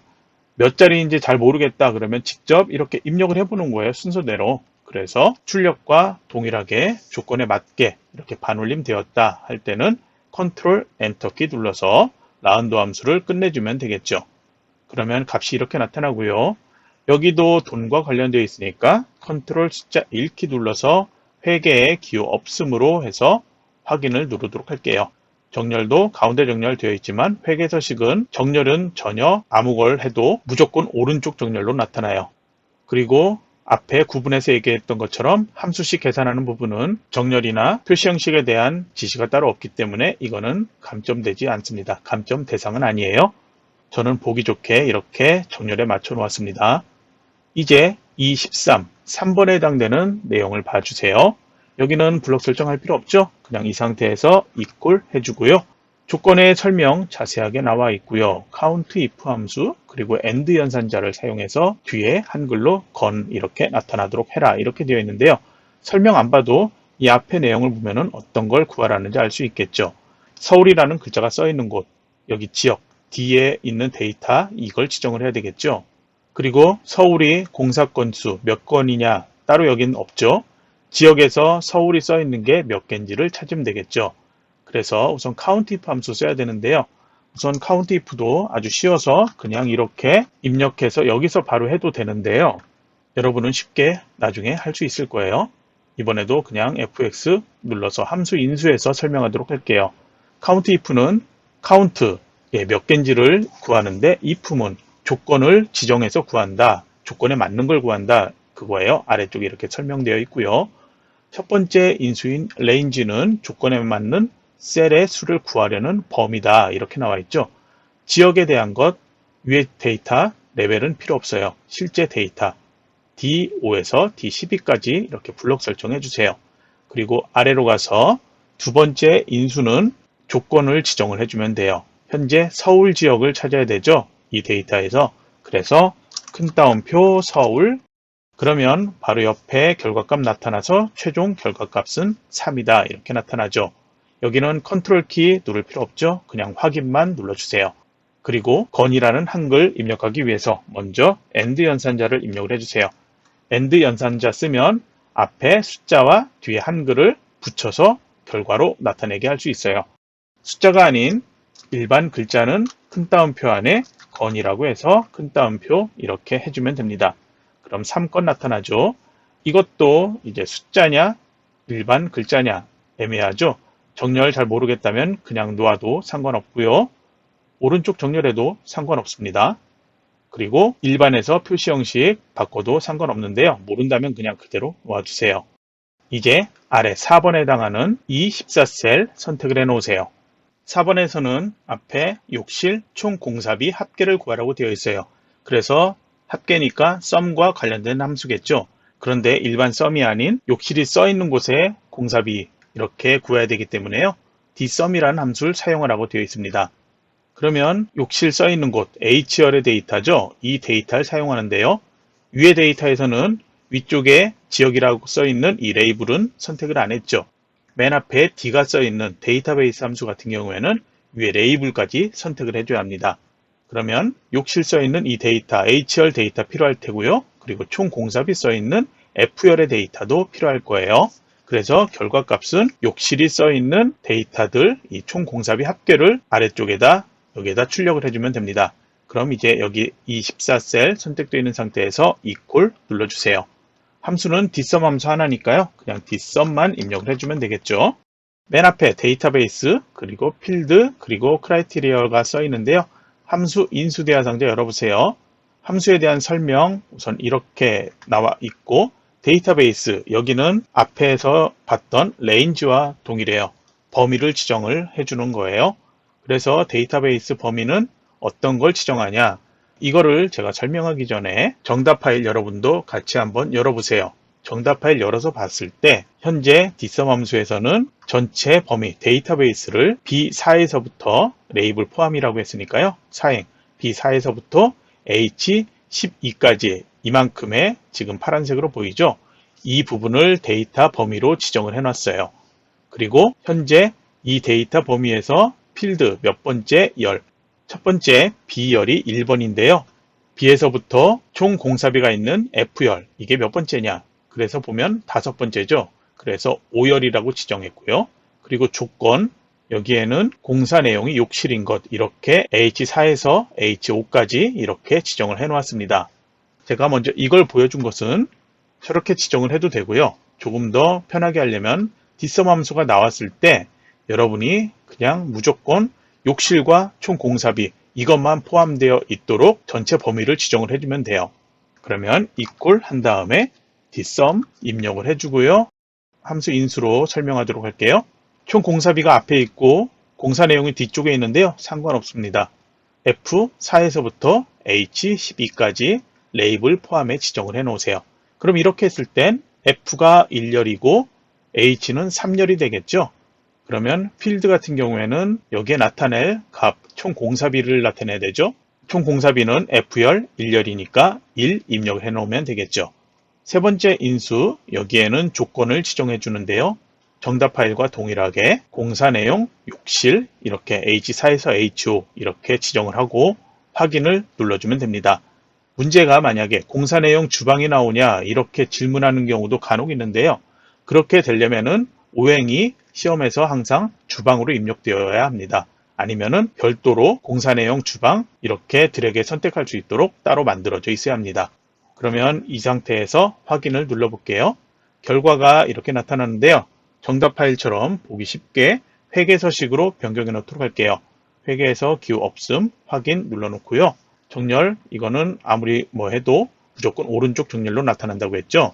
몇 자리인지 잘 모르겠다 그러면 직접 이렇게 입력을 해보는 거예요. 순서대로. 그래서 출력과 동일하게 조건에 맞게 이렇게 반올림 되었다 할 때는 컨트롤 엔터키 눌러서 라운드 함수를 끝내주면 되겠죠. 그러면 값이 이렇게 나타나고요. 여기도 돈과 관련되어 있으니까 컨트롤 숫자 1키 눌러서 회계의 기호 없음으로 해서 확인을 누르도록 할게요. 정렬도 가운데 정렬되어 있지만 회계 서식은 정렬은 전혀 아무 걸 해도 무조건 오른쪽 정렬로 나타나요. 그리고 앞에 구분해서 얘기했던 것처럼 함수식 계산하는 부분은 정렬이나 표시 형식에 대한 지시가 따로 없기 때문에 이거는 감점되지 않습니다. 감점 대상은 아니에요. 저는 보기 좋게 이렇게 정렬에 맞춰 놓았습니다. 이제 213, 3번에 해당되는 내용을 봐주세요. 여기는 블록 설정할 필요 없죠? 그냥 이 상태에서 equal 해주고요. 조건의 설명 자세하게 나와 있고요. count if 함수 그리고 and 연산자를 사용해서 뒤에 한글로 건 이렇게 나타나도록 해라 이렇게 되어 있는데요. 설명 안 봐도 이 앞에 내용을 보면 어떤 걸 구하라는지 알 수 있겠죠. 서울이라는 글자가 써 있는 곳, 여기 지역, 뒤에 있는 데이터 이걸 지정을 해야 되겠죠. 그리고 서울이 공사 건수 몇 건이냐 따로 여긴 없죠. 지역에서 서울이 써 있는 게 몇 개인지를 찾으면 되겠죠. 그래서 우선 count if 함수 써야 되는데요. 우선 count if도 아주 쉬워서 그냥 이렇게 입력해서 여기서 바로 해도 되는데요. 여러분은 쉽게 나중에 할 수 있을 거예요. 이번에도 그냥 fx 눌러서 함수 인수해서 설명하도록 할게요. count if는 count 몇 개인지를 구하는데 if문 조건을 지정해서 구한다. 조건에 맞는 걸 구한다. 그거예요. 아래쪽에 이렇게 설명되어 있고요. 첫 번째 인수인 range는 조건에 맞는 셀의 수를 구하려는 범위다. 이렇게 나와 있죠. 지역에 대한 것, 위에 데이터, 레벨은 필요 없어요. 실제 데이터. D5에서 D12까지 이렇게 블록 설정해 주세요. 그리고 아래로 가서 두 번째 인수는 조건을 지정을 해주면 돼요. 현재 서울 지역을 찾아야 되죠. 이 데이터에서. 그래서 큰 따옴표 서울 그러면 바로 옆에 결과값 나타나서 최종 결과값은 3이다. 이렇게 나타나죠. 여기는 컨트롤 키 누를 필요 없죠. 그냥 확인만 눌러주세요. 그리고 건이라는 한글 입력하기 위해서 먼저 AND 연산자를 입력을 해주세요. AND 연산자 쓰면 앞에 숫자와 뒤에 한글을 붙여서 결과로 나타내게 할 수 있어요. 숫자가 아닌 일반 글자는 큰 따옴표 안에 건이라고 해서 큰 따옴표 이렇게 해주면 됩니다. 그럼 3건 나타나죠. 이것도 이제 숫자냐 일반 글자냐 애매하죠. 정렬 잘 모르겠다면 그냥 놓아도 상관없고요. 오른쪽 정렬해도 상관없습니다. 그리고 일반에서 표시 형식 바꿔도 상관없는데요. 모른다면 그냥 그대로 놓아주세요. 이제 아래 4번에 해당하는 이 14셀 선택을 해 놓으세요. 4번에서는 앞에 욕실 총 공사비 합계를 구하라고 되어 있어요. 그래서 합계니까 sum과 관련된 함수겠죠. 그런데 일반 sum이 아닌 욕실이 써 있는 곳에 공사비 이렇게 구해야 되기 때문에요. dsum이라는 함수를 사용하라고 되어 있습니다. 그러면 욕실 써 있는 곳 H열의 데이터죠. 이 데이터를 사용하는데요. 위의 데이터에서는 위쪽에 지역이라고 써 있는 이 레이블은 선택을 안 했죠. 맨 앞에 D가 써 있는 데이터베이스 함수 같은 경우에는 위에 레이블까지 선택을 해줘야 합니다. 그러면 욕실 써 있는 이 데이터 H열 데이터 필요할 테고요. 그리고 총 공사비 써 있는 F열의 데이터도 필요할 거예요. 그래서 결과값은 욕실이 써 있는 데이터들 이 총 공사비 합계를 아래쪽에다 여기에다 출력을 해주면 됩니다. 그럼 이제 여기 이 14셀 선택되어 있는 상태에서 equal 눌러주세요. 함수는 dsum 함수 하나니까요. 그냥 dsum만 입력을 해주면 되겠죠. 맨 앞에 데이터베이스 그리고 필드 그리고 크라이테리어가 써 있는데요. 함수 인수 대화 상자 열어보세요. 함수에 대한 설명 우선 이렇게 나와 있고 데이터베이스 여기는 앞에서 봤던 range와 동일해요. 범위를 지정을 해주는 거예요. 그래서 데이터베이스 범위는 어떤 걸 지정하냐 이거를 제가 설명하기 전에 정답 파일 여러분도 같이 한번 열어보세요. 정답 파일 열어서 봤을 때 현재 dsum 함수에서는 전체 범위 데이터베이스를 B4에서부터 레이블 포함이라고 했으니까요. 사행 B4에서부터 H12까지 이만큼의 지금 파란색으로 보이죠? 이 부분을 데이터 범위로 지정을 해놨어요. 그리고 현재 이 데이터 범위에서 필드 몇 번째 열, 첫 번째 B열이 1번인데요. B에서부터 총 공사비가 있는 F열, 이게 몇 번째냐? 그래서 보면 다섯 번째죠. 그래서 5열이라고 지정했고요. 그리고 조건, 여기에는 공사 내용이 욕실인 것, 이렇게 H4에서 H5까지 이렇게 지정을 해 놓았습니다. 제가 먼저 이걸 보여준 것은 저렇게 지정을 해도 되고요. 조금 더 편하게 하려면 뒷섬 함수가 나왔을 때 여러분이 그냥 무조건 욕실과 총 공사비 이것만 포함되어 있도록 전체 범위를 지정을 해주면 돼요. 그러면 equal 한 다음에 뒷섬 입력을 해주고요. 함수 인수로 설명하도록 할게요. 총 공사비가 앞에 있고 공사 내용이 뒤쪽에 있는데요. 상관없습니다. F4에서부터 H12까지 레이블 포함에 지정을 해 놓으세요. 그럼 이렇게 했을 땐 F가 1열이고 H는 3열이 되겠죠. 그러면 필드 같은 경우에는 여기에 나타낼 값, 총 공사비를 나타내야 되죠. 총 공사비는 F열 1열이니까 1 입력을 해 놓으면 되겠죠. 세 번째 인수, 여기에는 조건을 지정해 주는데요. 정답 파일과 동일하게 공사 내용, 욕실 이렇게 H4에서 H5 이렇게 지정을 하고 확인을 눌러주면 됩니다. 문제가 만약에 공사 내용 주방이 나오냐 이렇게 질문하는 경우도 간혹 있는데요. 그렇게 되려면은 오행이 시험에서 항상 주방으로 입력되어야 합니다. 아니면은 별도로 공사 내용 주방 이렇게 드래그 선택할 수 있도록 따로 만들어져 있어야 합니다. 그러면 이 상태에서 확인을 눌러볼게요. 결과가 이렇게 나타나는데요. 정답 파일처럼 보기 쉽게 회계서식으로 변경해 놓도록 할게요. 회계에서 기호 없음 확인 눌러놓고요. 정렬 이거는 아무리 뭐 해도 무조건 오른쪽 정렬로 나타난다고 했죠.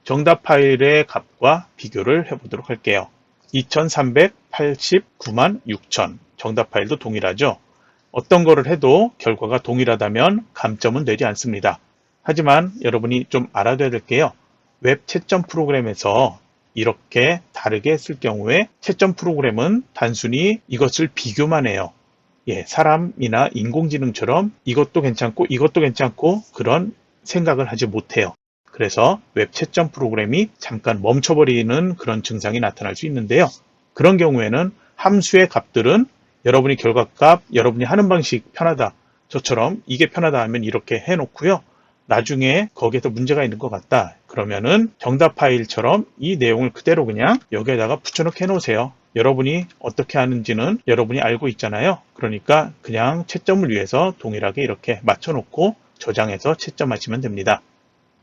정답 파일의 값과 비교를 해보도록 할게요. 2389만 6천 정답 파일도 동일하죠. 어떤 거를 해도 결과가 동일하다면 감점은 되지 않습니다. 하지만 여러분이 좀 알아둬야 될 게요. 웹 채점 프로그램에서 이렇게 다르게 했을 경우에 채점 프로그램은 단순히 이것을 비교만 해요. 사람이나 인공지능처럼 이것도 괜찮고 그런 생각을 하지 못해요. 그래서 웹 채점 프로그램이 잠깐 멈춰버리는 그런 증상이 나타날 수 있는데요. 그런 경우에는 함수의 값들은 여러분이 결과값, 여러분이 하는 방식 편하다. 저처럼 이게 편하다 하면 이렇게 해놓고요. 나중에 거기에서 문제가 있는 것 같다. 그러면은 정답 파일처럼 이 내용을 그대로 그냥 여기에다가 붙여넣게 해놓으세요. 여러분이 어떻게 하는지는 여러분이 알고 있잖아요. 그러니까 그냥 채점을 위해서 동일하게 이렇게 맞춰놓고 저장해서 채점하시면 됩니다.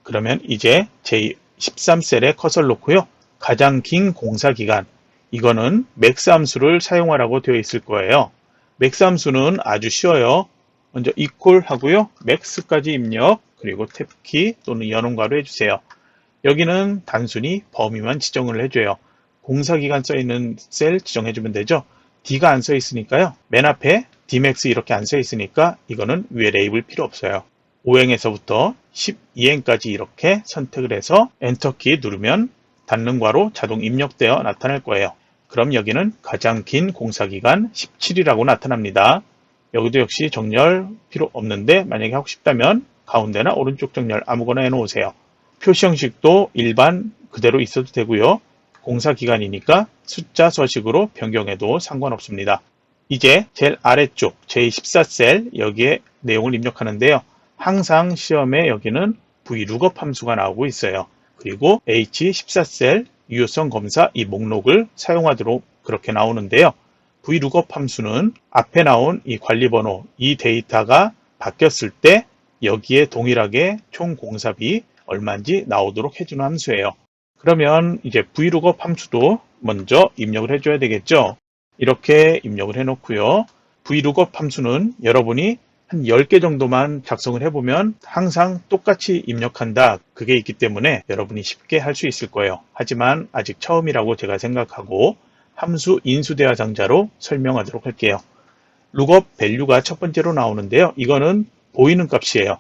그러면 이제 제13셀에 커서를 놓고요. 가장 긴 공사기간, 이거는 맥스 함수를 사용하라고 되어 있을 거예요. 맥스 함수는 아주 쉬워요. 먼저 equal 하고요. max까지 입력, 그리고 탭키 또는 연음가로 해주세요. 여기는 단순히 범위만 지정을 해줘요. 공사기간 써있는 셀 지정해주면 되죠. D가 안 써있으니까요. 맨 앞에 Dmax 이렇게 안 써있으니까 이거는 위에 레이블 필요 없어요. 5행에서부터 12행까지 이렇게 선택을 해서 엔터키 누르면 닫는 괄호 자동 입력되어 나타날 거예요. 그럼 여기는 가장 긴 공사기간 17이라고 나타납니다. 여기도 역시 정렬 필요 없는데 만약에 하고 싶다면 가운데나 오른쪽 정렬 아무거나 해놓으세요. 표시 형식도 일반 그대로 있어도 되고요. 공사기간이니까 숫자 서식으로 변경해도 상관없습니다. 이제 제일 아래쪽 제14셀 여기에 내용을 입력하는데요. 항상 시험에 여기는 VLOOKUP 함수가 나오고 있어요. 그리고 H14셀 유효성 검사 이 목록을 사용하도록 그렇게 나오는데요. VLOOKUP 함수는 앞에 나온 이 관리번호, 이 데이터가 바뀌었을 때 여기에 동일하게 총 공사비 얼마인지 나오도록 해주는 함수예요. 그러면 이제 VLOOKUP 함수도 먼저 입력을 해줘야 되겠죠. 이렇게 입력을 해놓고요. VLOOKUP 함수는 여러분이 한 10개 정도만 작성을 해보면 항상 똑같이 입력한다. 그게 있기 때문에 여러분이 쉽게 할 수 있을 거예요. 하지만 아직 처음이라고 제가 생각하고 함수 인수대화상자로 설명하도록 할게요. lookup value가 첫 번째로 나오는데요. 이거는 보이는 값이에요.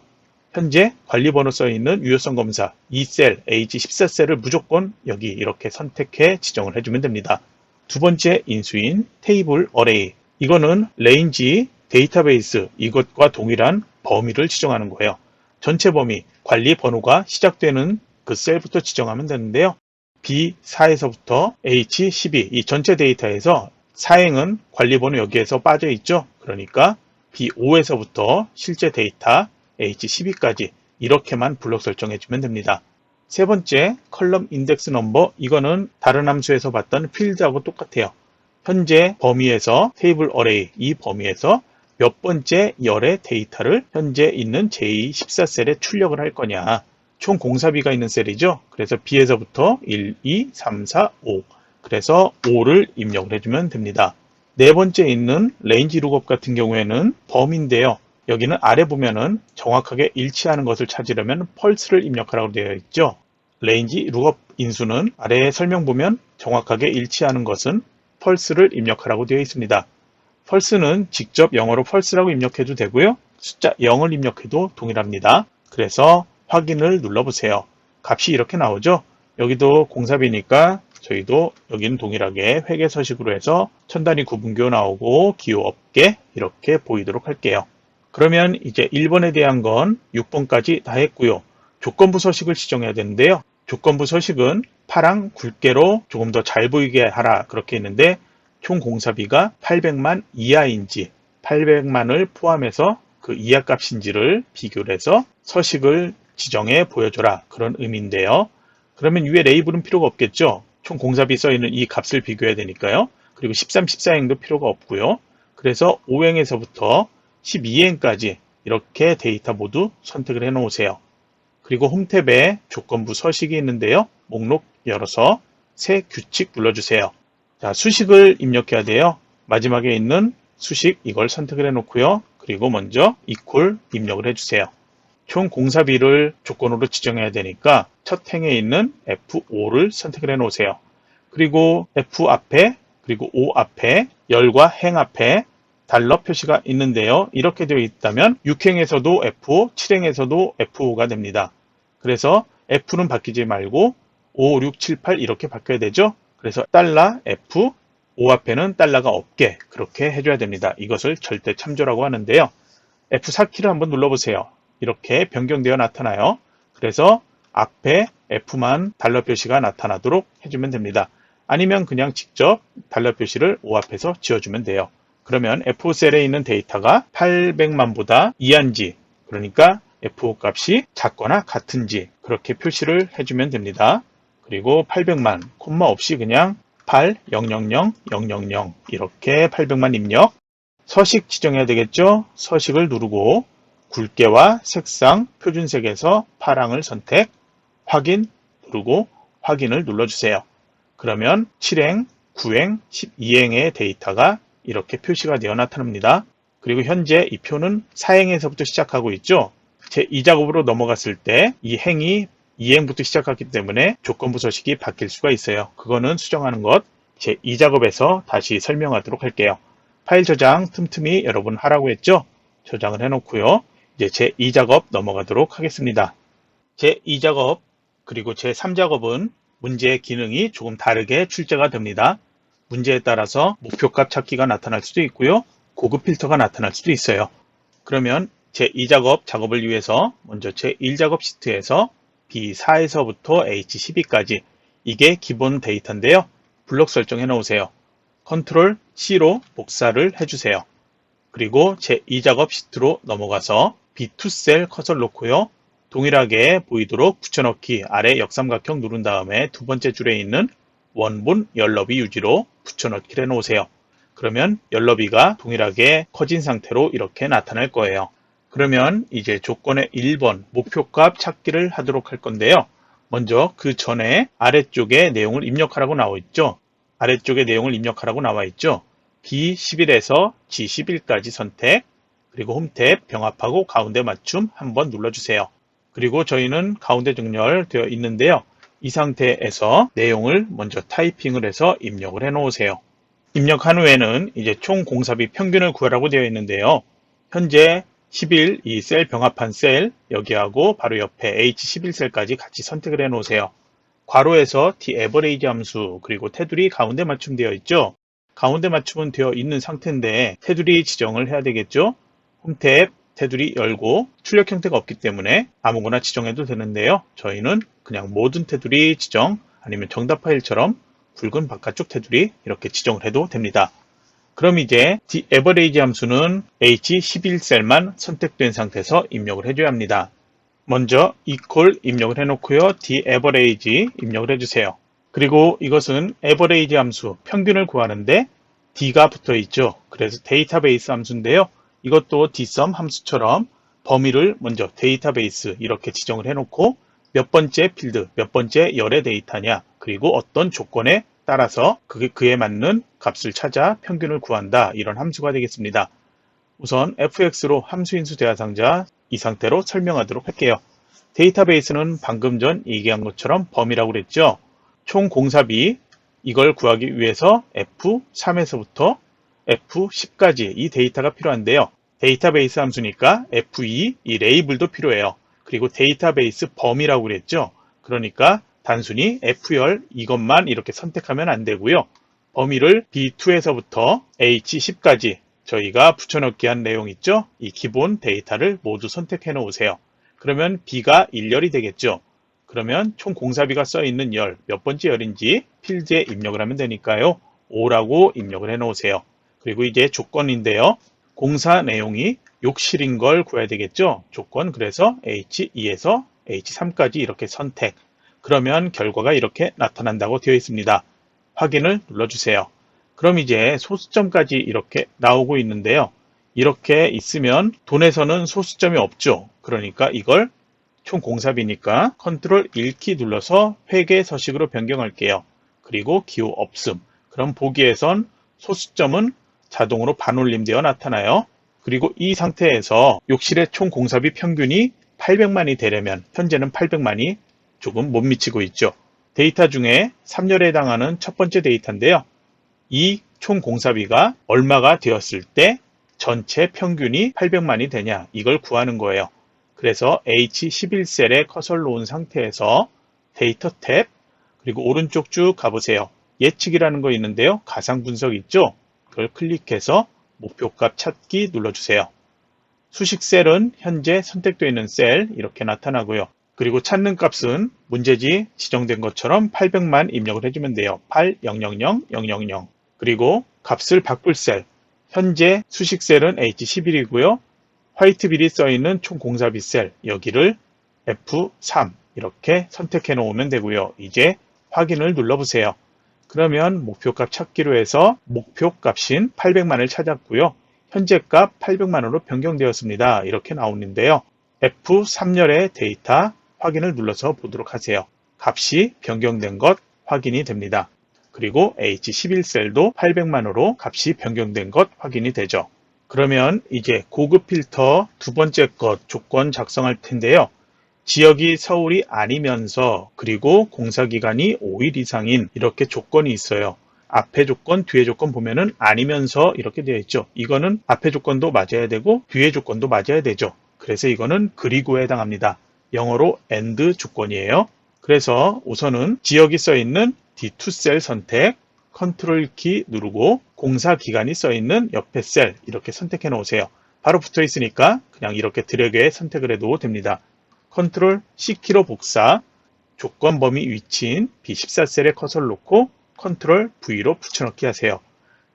현재 관리번호 써있는 유효성 검사 2셀, H14셀을 무조건 여기 이렇게 선택해 지정을 해주면 됩니다. 두 번째 인수인 테이블 어레이. 이거는 range 데이터베이스 이것과 동일한 범위를 지정하는 거예요. 전체 범위, 관리 번호가 시작되는 그 셀부터 지정하면 되는데요. B4에서부터 H12, 이 전체 데이터에서 사행은 관리번호 여기에서 빠져 있죠. 그러니까 B5에서부터 실제 데이터 H12까지 이렇게만 블록 설정해 주면 됩니다. 세 번째, 컬럼 인덱스 넘버, 이거는 다른 함수에서 봤던 필드하고 똑같아요. 현재 범위에서 테이블 어레이, 이 범위에서 몇 번째 열의 데이터를 현재 있는 J14셀에 출력을 할 거냐. 총 공사비가 있는 셀이죠. 그래서 B에서부터 1, 2, 3, 4, 5. 그래서 5를 입력을 해주면 됩니다. 네 번째 있는 레인지 룩업 같은 경우에는 범위인데요. 여기는 아래 보면은 정확하게 일치하는 것을 찾으려면 펄스를 입력하라고 되어 있죠. 레인지 룩업 인수는 아래에 설명 보면 정확하게 일치하는 것은 펄스를 입력하라고 되어 있습니다. 펄스는 직접 영어로 펄스라고 입력해도 되고요. 숫자 0을 입력해도 동일합니다. 그래서 확인을 눌러보세요. 값이 이렇게 나오죠. 여기도 공사비니까 저희도 여기는 동일하게 회계서식으로 해서 천단위 구분교 나오고 기호 없게 이렇게 보이도록 할게요. 그러면 이제 1번에 대한 건 6번까지 다 했고요. 조건부 서식을 지정해야 되는데요. 조건부 서식은 파랑 굵게로 조금 더 잘 보이게 하라 그렇게 했는데 총 공사비가 800만 이하인지 800만을 포함해서 그 이하 값인지를 비교를 해서 서식을 지정해 보여줘라 그런 의미인데요. 그러면 위에 레이블은 필요가 없겠죠. 총 공사비 써있는 이 값을 비교해야 되니까요. 그리고 13, 14행도 필요가 없고요. 그래서 5행에서부터 12행까지 이렇게 데이터 모두 선택을 해 놓으세요. 그리고 홈탭에 조건부 서식이 있는데요. 목록 열어서 새 규칙 눌러주세요. 자, 수식을 입력해야 돼요. 마지막에 있는 수식 이걸 선택을 해 놓고요. 그리고 먼저 equal 입력을 해주세요. 총 공사비를 조건으로 지정해야 되니까 첫 행에 있는 F5를 선택을 해 놓으세요. 그리고 F 앞에 그리고 O 앞에 열과 행 앞에 달러 표시가 있는데요. 이렇게 되어 있다면 6행에서도 F5, 7행에서도 F5가 됩니다. 그래서 F는 바뀌지 말고 5, 6, 7, 8 이렇게 바뀌어야 되죠. 그래서 달러 F, O 앞에는 달러가 없게 그렇게 해줘야 됩니다. 이것을 절대 참조라고 하는데요. F4키를 한번 눌러보세요. 이렇게 변경되어 나타나요. 그래서 앞에 F만 달러 표시가 나타나도록 해주면 됩니다. 아니면 그냥 직접 달러 표시를 O 앞에서 지어주면 돼요. 그러면 F5셀에 있는 데이터가 800만보다 이한지, 그러니까 F5 값이 작거나 같은지 그렇게 표시를 해주면 됩니다. 그리고 800만, 콤마 없이 그냥 8, 000, 000 이렇게 800만 입력. 서식 지정해야 되겠죠? 서식을 누르고 굵게와 색상, 표준색에서 파랑을 선택, 확인 누르고 확인을 눌러주세요. 그러면 7행, 9행, 12행의 데이터가 이렇게 표시가 되어 나타납니다. 그리고 현재 이 표는 4행에서부터 시작하고 있죠. 제2작업으로 넘어갔을 때 이 행이 2행부터 시작하기 때문에 조건부 서식이 바뀔 수가 있어요. 그거는 수정하는 것 제2작업에서 다시 설명하도록 할게요. 파일 저장 틈틈이 여러분 하라고 했죠? 저장을 해놓고요. 이제 제2작업 넘어가도록 하겠습니다. 제2작업 그리고 제3작업은 문제의 기능이 조금 다르게 출제가 됩니다. 문제에 따라서 목표값 찾기가 나타날 수도 있고요. 고급 필터가 나타날 수도 있어요. 그러면 제2작업 작업을 위해서 먼저 제1작업 시트에서 B4에서부터 H12까지 이게 기본 데이터인데요. 블록 설정해 놓으세요. 컨트롤 C로 복사를 해주세요. 그리고 제2작업 시트로 넘어가서 B2셀 커서를 놓고요. 동일하게 보이도록 붙여넣기 아래 역삼각형 누른 다음에 두 번째 줄에 있는 원본 열너비 유지로 붙여넣기를 해놓으세요. 그러면 열너비가 동일하게 커진 상태로 이렇게 나타날 거예요. 그러면 이제 조건의 1번 목표값 찾기를 하도록 할 건데요. 먼저 그 전에 아래쪽에 내용을 입력하라고 나와 있죠. 아래쪽에 내용을 입력하라고 나와 있죠. B11에서 G11까지 선택, 그리고 홈탭 병합하고 가운데 맞춤 한번 눌러주세요. 그리고 저희는 가운데 정렬되어 있는데요. 이 상태에서 내용을 먼저 타이핑을 해서 입력을 해 놓으세요. 입력한 후에는 이제 총 공사비 평균을 구하라고 되어 있는데요. 현재 11, 이 셀 병합한 셀 여기하고 바로 옆에 H11셀까지 같이 선택을 해 놓으세요. 괄호에서 T average 함수 그리고 테두리 가운데 맞춤되어 있죠. 가운데 맞춤은 되어 있는 상태인데 테두리 지정을 해야 되겠죠. 홈탭 테두리 열고 출력 형태가 없기 때문에 아무거나 지정해도 되는데요. 저희는 그냥 모든 테두리 지정 아니면 정답 파일처럼 굵은 바깥쪽 테두리 이렇게 지정을 해도 됩니다. 그럼 이제 THEAVERAGE 함수는 H11셀만 선택된 상태에서 입력을 해줘야 합니다. 먼저 equal 입력을 해놓고요. THEAVERAGE 입력을 해주세요. 그리고 이것은 average 함수, 평균을 구하는데 D가 붙어 있죠. 그래서 데이터베이스 함수인데요. 이것도 dsum 함수처럼 범위를 먼저 데이터베이스 이렇게 지정을 해놓고 몇 번째 필드, 몇 번째 열의 데이터냐, 그리고 어떤 조건에 따라서 그에 맞는 값을 찾아 평균을 구한다. 이런 함수가 되겠습니다. 우선 fx로 함수인수 대하상자 이 상태로 설명하도록 할게요. 데이터베이스는 방금 전 얘기한 것처럼 범위라고 그랬죠. 총 공사비 이걸 구하기 위해서 F3에서부터 F10까지 이 데이터가 필요한데요. 데이터베이스 함수니까 F2 이 레이블도 필요해요. 그리고 데이터베이스 범위라고 그랬죠. 그러니까 단순히 F열 이것만 이렇게 선택하면 안 되고요. 범위를 B2에서부터 H10까지 저희가 붙여넣기 한 내용 있죠. 이 기본 데이터를 모두 선택해 놓으세요. 그러면 B가 1열이 되겠죠. 그러면 총 공사비가 써 있는 열, 몇 번째 열인지 필드에 입력을 하면 되니까요. 5라고 입력을 해 놓으세요. 그리고 이제 조건인데요. 공사 내용이 욕실인 걸 구해야 되겠죠. 조건 그래서 H2에서 H3까지 이렇게 선택. 그러면 결과가 이렇게 나타난다고 되어 있습니다. 확인을 눌러주세요. 그럼 이제 소수점까지 이렇게 나오고 있는데요. 이렇게 있으면 돈에서는 소수점이 없죠. 그러니까 이걸 총 공사비니까 컨트롤 1키 눌러서 회계 서식으로 변경할게요. 그리고 기호 없음. 그럼 보기에선 소수점은 자동으로 반올림되어 나타나요. 그리고 이 상태에서 욕실의 총 공사비 평균이 800만이 되려면 현재는 800만이 조금 못 미치고 있죠. 데이터 중에 3열에 해당하는 첫 번째 데이터인데요. 이 총 공사비가 얼마가 되었을 때 전체 평균이 800만이 되냐 이걸 구하는 거예요. 그래서 H11셀에 커서를 놓은 상태에서 데이터 탭 그리고 오른쪽 쭉 가보세요. 예측이라는 거 있는데요. 가상 분석 있죠? 그걸 클릭해서 목표값 찾기 눌러주세요. 수식 셀은 현재 선택되어 있는 셀 이렇게 나타나고요. 그리고 찾는 값은 문제지 지정된 것처럼 800만 입력을 해주면 돼요. 8000000. 그리고 값을 바꿀 셀. 현재 수식 셀은 H11이고요. 화이트 빌이 써있는 총 공사비 셀 여기를 F3 이렇게 선택해 놓으면 되고요. 이제 확인을 눌러보세요. 그러면 목표값 찾기로 해서 목표값인 800만을 찾았고요. 현재 값 800만으로 변경되었습니다. 이렇게 나오는데요. F3열의 데이터 확인을 눌러서 보도록 하세요. 값이 변경된 것 확인이 됩니다. 그리고 H11셀도 800만으로 값이 변경된 것 확인이 되죠. 그러면 이제 고급 필터 두 번째 것 조건 작성할 텐데요. 지역이 서울이 아니면서 그리고 공사기간이 5일 이상인 이렇게 조건이 있어요. 앞에 조건, 뒤에 조건 보면은 아니면서 이렇게 되어 있죠. 이거는 앞에 조건도 맞아야 되고 뒤에 조건도 맞아야 되죠. 그래서 이거는 그리고에 해당합니다. 영어로 and 조건이에요. 그래서 우선은 지역이 써 있는 D2셀 선택, 컨트롤 키 누르고 공사 기간이 써 있는 옆에 셀 이렇게 선택해 놓으세요. 바로 붙어 있으니까 그냥 이렇게 드래그에 선택을 해도 됩니다. 컨트롤 C키로 복사, 조건 범위 위치인 B14셀에 커서를 놓고 컨트롤 V로 붙여넣기 하세요.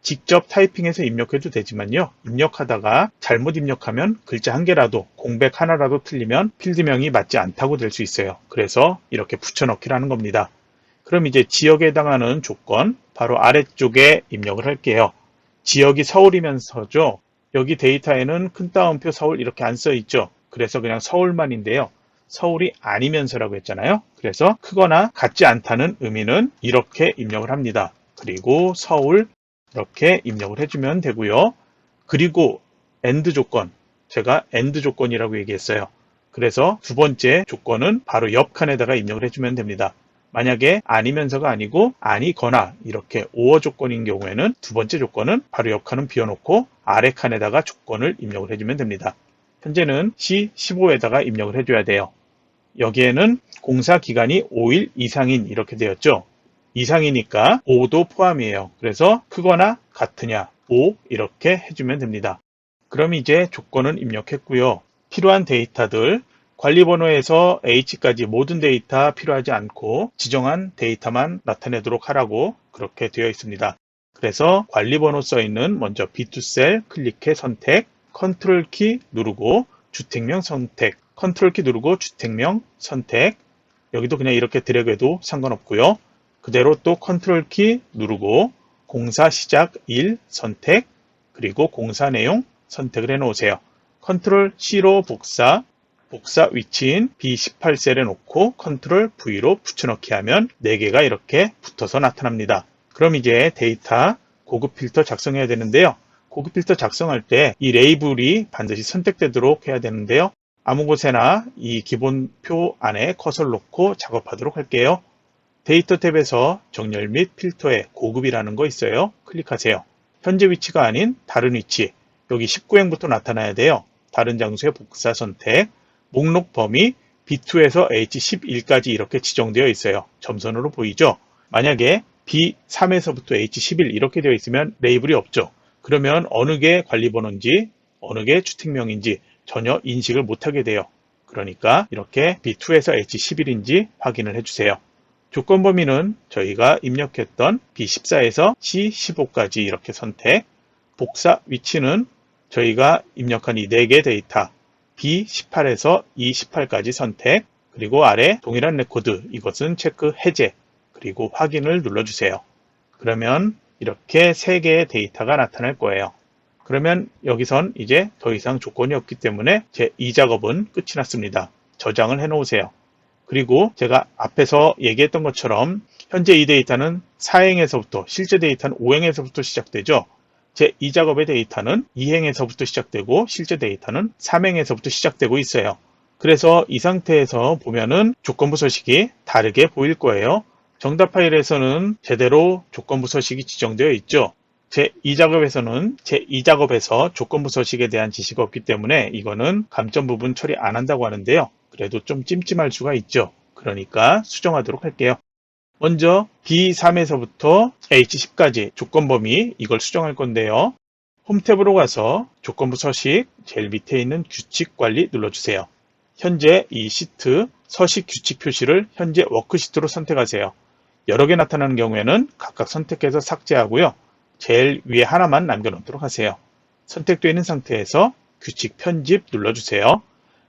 직접 타이핑해서 입력해도 되지만요. 입력하다가 잘못 입력하면 글자 한 개라도 공백 하나라도 틀리면 필드명이 맞지 않다고 될 수 있어요. 그래서 이렇게 붙여넣기를 하는 겁니다. 그럼 이제 지역에 해당하는 조건 바로 아래쪽에 입력을 할게요. 지역이 서울이면서죠. 여기 데이터에는 큰 따옴표 서울 이렇게 안 써 있죠. 그래서 그냥 서울만인데요. 서울이 아니면서라고 했잖아요. 그래서 크거나 같지 않다는 의미는 이렇게 입력을 합니다. 그리고 서울 이렇게 입력을 해주면 되고요. 그리고 AND 조건, 제가 AND 조건이라고 얘기했어요. 그래서 두 번째 조건은 바로 옆 칸에다가 입력을 해주면 됩니다. 만약에 아니면서가 아니고 아니거나 이렇게 오어 조건인 경우에는 두 번째 조건은 바로 옆 칸은 비워놓고 아래 칸에다가 조건을 입력을 해주면 됩니다. 현재는 C15에다가 입력을 해줘야 돼요. 여기에는 공사 기간이 5일 이상인 이렇게 되었죠. 이상이니까 5도 포함이에요. 그래서 크거나 같으냐 5 이렇게 해주면 됩니다. 그럼 이제 조건은 입력했고요. 필요한 데이터들 관리번호에서 H까지 모든 데이터 필요하지 않고 지정한 데이터만 나타내도록 하라고 그렇게 되어 있습니다. 그래서 관리번호 써있는 먼저 B2 셀 클릭해 선택, 컨트롤 키 누르고 주택명 선택, 컨트롤 키 누르고 주택명 선택, 여기도 그냥 이렇게 드래그해도 상관없고요. 그대로 또 컨트롤 키 누르고 공사 시작 1 선택, 그리고 공사 내용 선택을 해 놓으세요. 컨트롤 C로 복사 위치인 B18 셀에 놓고 컨트롤 V로 붙여넣기 하면 4개가 이렇게 붙어서 나타납니다. 그럼 이제 데이터 고급 필터 작성해야 되는데요. 고급 필터 작성할 때 이 레이블이 반드시 선택되도록 해야 되는데요. 아무 곳에나 이 기본표 안에 커서를 놓고 작업하도록 할게요. 데이터 탭에서 정렬 및 필터에 고급이라는 거 있어요. 클릭하세요. 현재 위치가 아닌 다른 위치, 여기 19행부터 나타나야 돼요. 다른 장소에 복사 선택, 목록 범위 B2에서 H11까지 이렇게 지정되어 있어요. 점선으로 보이죠? 만약에 B3에서부터 H11 이렇게 되어 있으면 레이블이 없죠. 그러면 어느 게 관리번호인지 어느 게 주택명인지 전혀 인식을 못하게 돼요. 그러니까 이렇게 B2에서 H11인지 확인을 해주세요. 조건 범위는 저희가 입력했던 B14에서 C15까지 이렇게 선택, 복사 위치는 저희가 입력한 이 4개 데이터 B18에서 E18까지 선택, 그리고 아래 동일한 레코드 이것은 체크 해제, 그리고 확인을 눌러주세요. 그러면 이렇게 3개의 데이터가 나타날 거예요. 그러면 여기선 이제 더 이상 조건이 없기 때문에 제 2작업은 끝이 났습니다. 저장을 해 놓으세요. 그리고 제가 앞에서 얘기했던 것처럼 현재 이 데이터는 4행에서부터 실제 데이터는 5행에서부터 시작되죠. 제 2작업의 데이터는 2행에서부터 시작되고 실제 데이터는 3행에서부터 시작되고 있어요. 그래서 이 상태에서 보면은 조건부 서식이 다르게 보일 거예요. 정답 파일에서는 제대로 조건부 서식이 지정되어 있죠. 제 2작업에서는 제 2작업에서 조건부 서식에 대한 지시가 없기 때문에 이거는 감점 부분 처리 안 한다고 하는데요. 그래도 좀 찜찜할 수가 있죠. 그러니까 수정하도록 할게요. 먼저 B3에서부터 H10까지 조건 범위 이걸 수정할 건데요. 홈 탭으로 가서 조건부 서식 제일 밑에 있는 규칙 관리 눌러주세요. 현재 이 시트 서식 규칙 표시를 현재 워크시트로 선택하세요. 여러 개 나타나는 경우에는 각각 선택해서 삭제하고요. 제일 위에 하나만 남겨놓도록 하세요. 선택되어 있는 상태에서 규칙 편집 눌러주세요.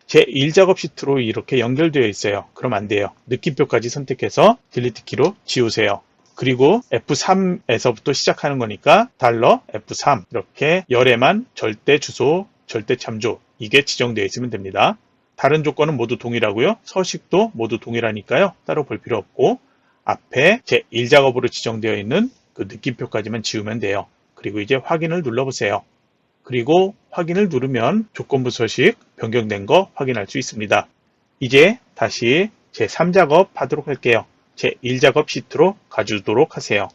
제1작업 시트로 이렇게 연결되어 있어요. 그럼 안 돼요. 느낌표까지 선택해서 딜리트 키로 지우세요. 그리고 F3에서부터 시작하는 거니까 $F3 이렇게 열에만 절대 주소, 절대 참조 이게 지정되어 있으면 됩니다. 다른 조건은 모두 동일하고요. 서식도 모두 동일하니까요. 따로 볼 필요 없고 앞에 제1작업으로 지정되어 있는 그 느낌표까지만 지우면 돼요. 그리고 이제 확인을 눌러보세요. 그리고 확인을 누르면 조건부 서식 변경된 거 확인할 수 있습니다. 이제 다시 제3작업 하도록 할게요. 제1작업 시트로 가주도록 하세요.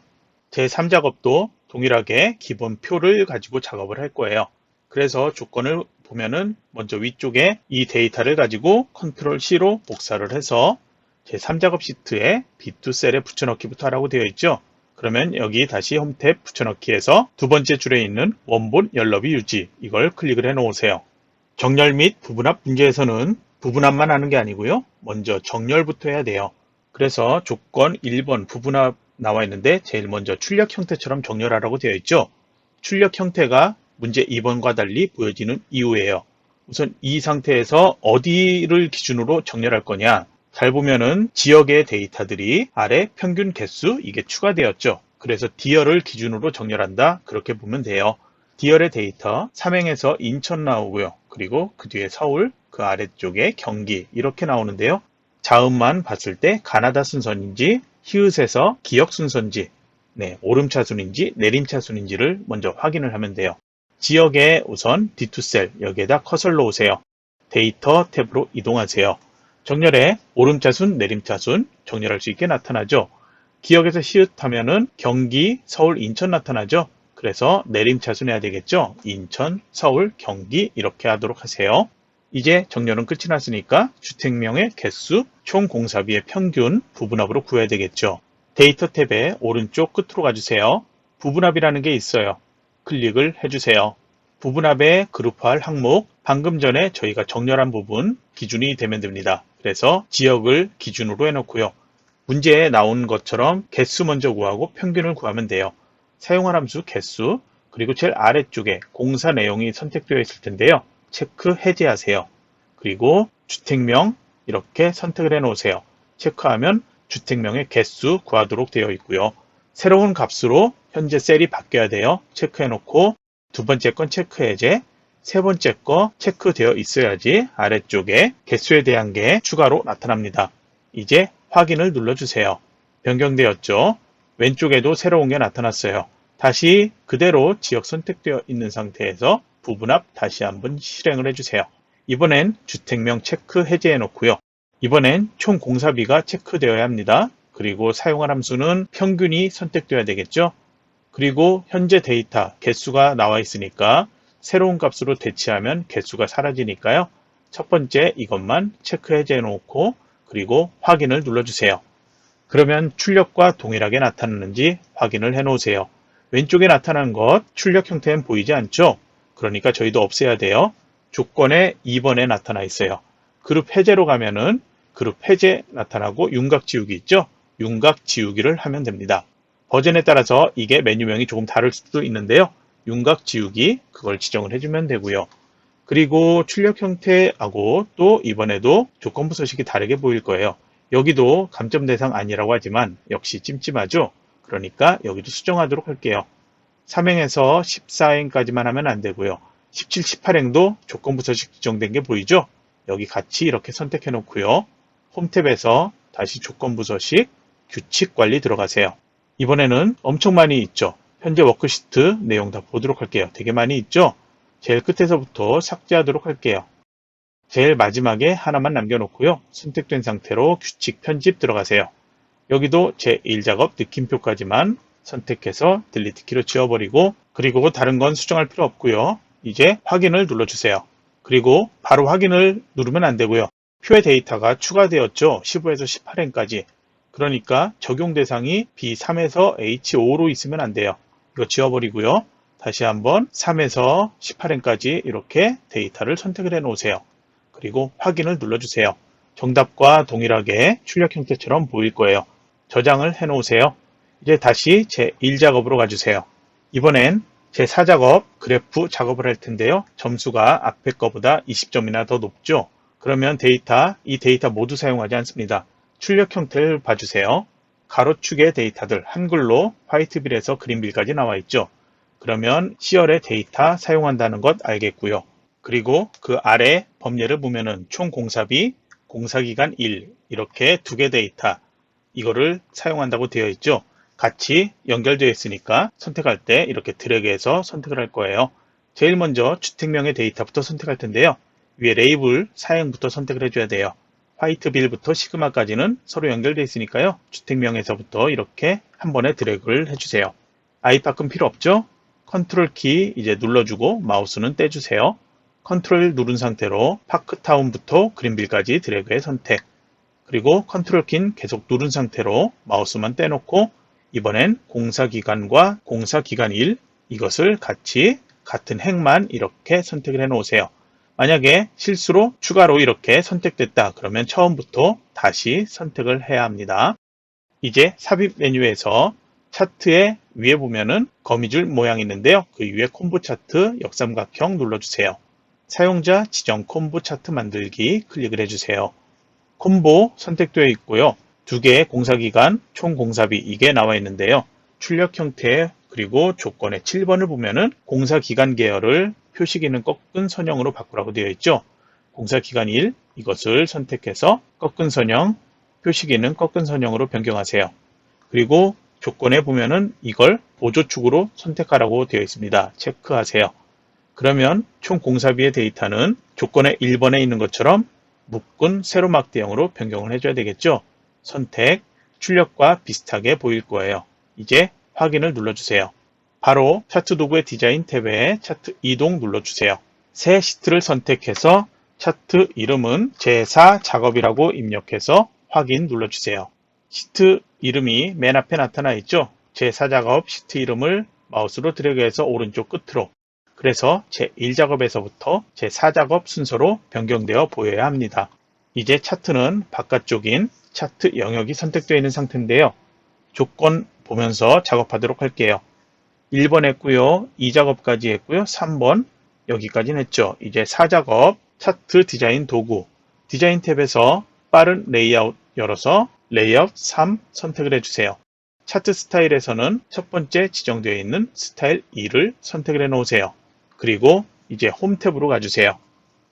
제3작업도 동일하게 기본 표를 가지고 작업을 할 거예요. 그래서 조건을 보면은 먼저 위쪽에 이 데이터를 가지고 컨트롤 C로 복사를 해서 제3작업 시트에 B2 셀에 붙여넣기부터 하라고 되어 있죠. 그러면 여기 다시 홈 탭 붙여넣기에서 두 번째 줄에 있는 원본 열너비 유지 이걸 클릭을 해 놓으세요. 정렬 및 부분합 문제에서는 부분합만 하는 게 아니고요. 먼저 정렬부터 해야 돼요. 그래서 조건 1번 부분합 나와 있는데 제일 먼저 출력 형태처럼 정렬하라고 되어 있죠. 출력 형태가 문제 2번과 달리 보여지는 이유예요. 우선 이 상태에서 어디를 기준으로 정렬할 거냐. 잘 보면은 지역의 데이터들이 아래 평균 개수 이게 추가되었죠. 그래서 D열을 기준으로 정렬한다. 그렇게 보면 돼요. D열의 데이터 3행에서 인천 나오고요. 그리고 그 뒤에 서울, 그 아래쪽에 경기 이렇게 나오는데요. 자음만 봤을 때 가나다 순서인지 히읗에서 기역 순서인지 오름차순인지 내림차순인지를 먼저 확인을 하면 돼요. 지역에 우선 D2 셀 여기에다 커서를 놓으세요. 데이터 탭으로 이동하세요. 정렬에 오름차순, 내림차순 정렬할 수 있게 나타나죠. 기역에서 시읒 하면은 경기, 서울, 인천 나타나죠. 그래서 내림차순 해야 되겠죠. 인천, 서울, 경기 이렇게 하도록 하세요. 이제 정렬은 끝이 났으니까 주택명의 개수, 총 공사비의 평균 부분합으로 구해야 되겠죠. 데이터 탭의 오른쪽 끝으로 가주세요. 부분합이라는 게 있어요. 클릭을 해주세요. 부분합의 그룹화할 항목, 방금 전에 저희가 정렬한 부분 기준이 되면 됩니다. 그래서 지역을 기준으로 해놓고요. 문제에 나온 것처럼 개수 먼저 구하고 평균을 구하면 돼요. 사용할 함수 개수, 그리고 제일 아래쪽에 공사 내용이 선택되어 있을 텐데요. 체크 해제하세요. 그리고 주택명 이렇게 선택을 해 놓으세요. 체크하면 주택명의 개수 구하도록 되어 있고요. 새로운 값으로 현재 셀이 바뀌어야 돼요. 체크해 놓고 두 번째 건 체크 해제, 세 번째 거 체크되어 있어야지 아래쪽에 개수에 대한 게 추가로 나타납니다. 이제 확인을 눌러주세요. 변경되었죠? 왼쪽에도 새로운 게 나타났어요. 다시 그대로 지역 선택되어 있는 상태에서 부분합 다시 한번 실행을 해주세요. 이번엔 주택명 체크 해제해 놓고요. 이번엔 총 공사비가 체크되어야 합니다. 그리고 사용할 함수는 평균이 선택되어야 되겠죠. 그리고 현재 데이터 개수가 나와 있으니까 새로운 값으로 대체하면 개수가 사라지니까요. 첫 번째 이것만 체크 해제해 놓고 그리고 확인을 눌러주세요. 그러면 출력과 동일하게 나타나는지 확인을 해 놓으세요. 왼쪽에 나타난 것 출력 형태는 보이지 않죠? 그러니까 저희도 없애야 돼요. 조건에 2번에 나타나 있어요. 그룹 해제로 가면은 그룹 해제 나타나고 윤곽 지우기 있죠? 윤곽 지우기를 하면 됩니다. 버전에 따라서 이게 메뉴명이 조금 다를 수도 있는데요. 윤곽 지우기 그걸 지정을 해주면 되고요. 그리고 출력 형태하고 또 이번에도 조건부 서식이 다르게 보일 거예요. 여기도 감점 대상 아니라고 하지만 역시 찜찜하죠? 그러니까 여기도 수정하도록 할게요. 3행에서 14행까지만 하면 안 되고요. 17, 18행도 조건부 서식 지정된 게 보이죠? 여기 같이 이렇게 선택해 놓고요. 홈 탭에서 다시 조건부 서식 규칙 관리 들어가세요. 이번에는 엄청 많이 있죠? 현재 워크시트 내용 다 보도록 할게요. 되게 많이 있죠? 제일 끝에서부터 삭제하도록 할게요. 제일 마지막에 하나만 남겨놓고요. 선택된 상태로 규칙 편집 들어가세요. 여기도 제1작업 느낌표까지만 선택해서 딜리트 키로 지워버리고 그리고 다른 건 수정할 필요 없고요. 이제 확인을 눌러주세요. 그리고 바로 확인을 누르면 안 되고요. 표의 데이터가 추가되었죠. 15에서 18행까지. 그러니까 적용 대상이 B3에서 H5로 있으면 안 돼요. 이거 지워버리고요. 다시 한번 3에서 18행까지 이렇게 데이터를 선택을 해 놓으세요. 그리고 확인을 눌러주세요. 정답과 동일하게 출력 형태처럼 보일 거예요. 저장을 해 놓으세요. 이제 다시 제1작업으로 가주세요. 이번엔 제4작업 그래프 작업을 할 텐데요. 점수가 앞에 거보다 20점이나 더 높죠. 그러면 이 데이터 모두 사용하지 않습니다. 출력 형태를 봐주세요. 가로축의 데이터들 한글로 화이트빌에서 그린빌까지 나와 있죠. 그러면 C열의 데이터 사용한다는 것 알겠고요. 그리고 그 아래 범례를 보면은 총 공사비, 공사기간 1 이렇게 두 개 데이터 이거를 사용한다고 되어 있죠. 같이 연결되어 있으니까 선택할 때 이렇게 드래그해서 선택을 할 거예요. 제일 먼저 주택명의 데이터부터 선택할 텐데요. 위에 레이블 사행부터 선택을 해줘야 돼요. 화이트빌부터 시그마까지는 서로 연결되어 있으니까요. 주택명에서부터 이렇게 한 번에 드래그를 해주세요. 아이파크는 필요 없죠? 컨트롤 키 이제 눌러주고 마우스는 떼주세요. 컨트롤 누른 상태로 파크타운부터 그린빌까지 드래그해 선택. 그리고 컨트롤 키는 계속 누른 상태로 마우스만 떼놓고 이번엔 공사기간과 공사기간 1 이것을 같이 같은 행만 이렇게 선택을 해 놓으세요. 만약에 실수로 추가로 이렇게 선택됐다 그러면 처음부터 다시 선택을 해야 합니다. 이제 삽입 메뉴에서 차트의 위에 보면은 거미줄 모양이 있는데요. 그 위에 콤보 차트 역삼각형 눌러주세요. 사용자 지정 콤보 차트 만들기 클릭을 해주세요. 콤보 선택되어 있고요. 두 개의 공사기간, 총 공사비 이게 나와 있는데요. 출력 형태 그리고 조건의 7번을 보면은 공사기간 계열을 표시기는 꺾은 선형으로 바꾸라고 되어 있죠. 공사기간 1 이것을 선택해서 꺾은 선형, 표시기는 꺾은 선형으로 변경하세요. 그리고 조건에 보면은 이걸 보조축으로 선택하라고 되어 있습니다. 체크하세요. 그러면 총 공사비의 데이터는 조건의 1번에 있는 것처럼 묶은 세로막 대형으로 변경을 해줘야 되겠죠. 선택, 출력과 비슷하게 보일 거예요. 이제 확인을 눌러주세요. 바로 차트 도구의 디자인 탭에 차트 이동 눌러주세요. 새 시트를 선택해서 차트 이름은 제4 작업이라고 입력해서 확인 눌러주세요. 시트 이름이 맨 앞에 나타나 있죠. 제4작업 시트 이름을 마우스로 드래그해서 오른쪽 끝으로, 그래서 제1작업에서부터 제4작업 순서로 변경되어 보여야 합니다. 이제 차트는 바깥쪽인 차트 영역이 선택되어 있는 상태인데요. 조건 보면서 작업하도록 할게요. 1번 했고요. 2작업까지 했고요. 3번 여기까지는 했죠. 이제 4작업 차트 디자인 도구 디자인 탭에서 빠른 레이아웃 열어서 레이아웃 3 선택을 해주세요. 차트 스타일에서는 첫 번째 지정되어 있는 스타일 2를 선택을 해 놓으세요. 그리고 이제 홈 탭으로 가주세요.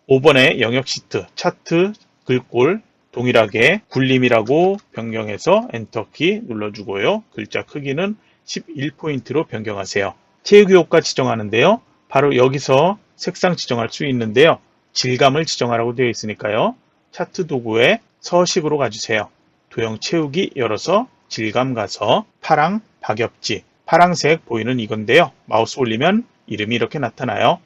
5번의 영역 시트 차트 글꼴 동일하게 굴림이라고 변경해서 엔터키 눌러주고요. 글자 크기는 11포인트로 변경하세요. 채우기 효과 지정하는데요. 바로 여기서 색상 지정할 수 있는데요. 질감을 지정하라고 되어 있으니까요. 차트 도구에 서식으로 가주세요. 도형 채우기 열어서 질감 가서 파랑 박엽지 파랑색 보이는 이건데요. 마우스 올리면 이름이 이렇게 나타나요.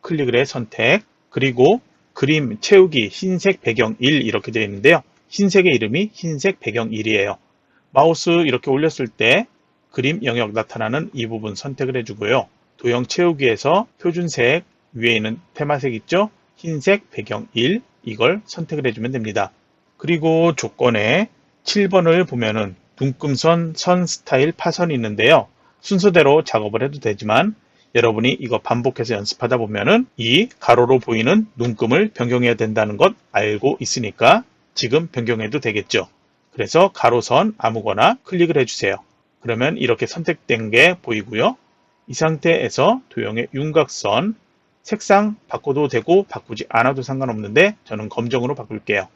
클릭을 해 선택 그리고 그림 채우기 흰색 배경 1 이렇게 되어 있는데요. 흰색의 이름이 흰색 배경 1이에요. 마우스 이렇게 올렸을 때 그림 영역 나타나는 이 부분 선택을 해주고요. 도형 채우기에서 표준색 위에 있는 테마색 있죠? 흰색 배경 1 이걸 선택을 해주면 됩니다. 그리고 조건에 7번을 보면은 눈금선 선 스타일 파선이 있는데요. 순서대로 작업을 해도 되지만 여러분이 이거 반복해서 연습하다 보면은 이 가로로 보이는 눈금을 변경해야 된다는 것 알고 있으니까 지금 변경해도 되겠죠. 그래서 가로선 아무거나 클릭을 해주세요. 그러면 이렇게 선택된 게 보이고요. 이 상태에서 도형의 윤곽선 색상 바꿔도 되고 바꾸지 않아도 상관없는데 저는 검정으로 바꿀게요.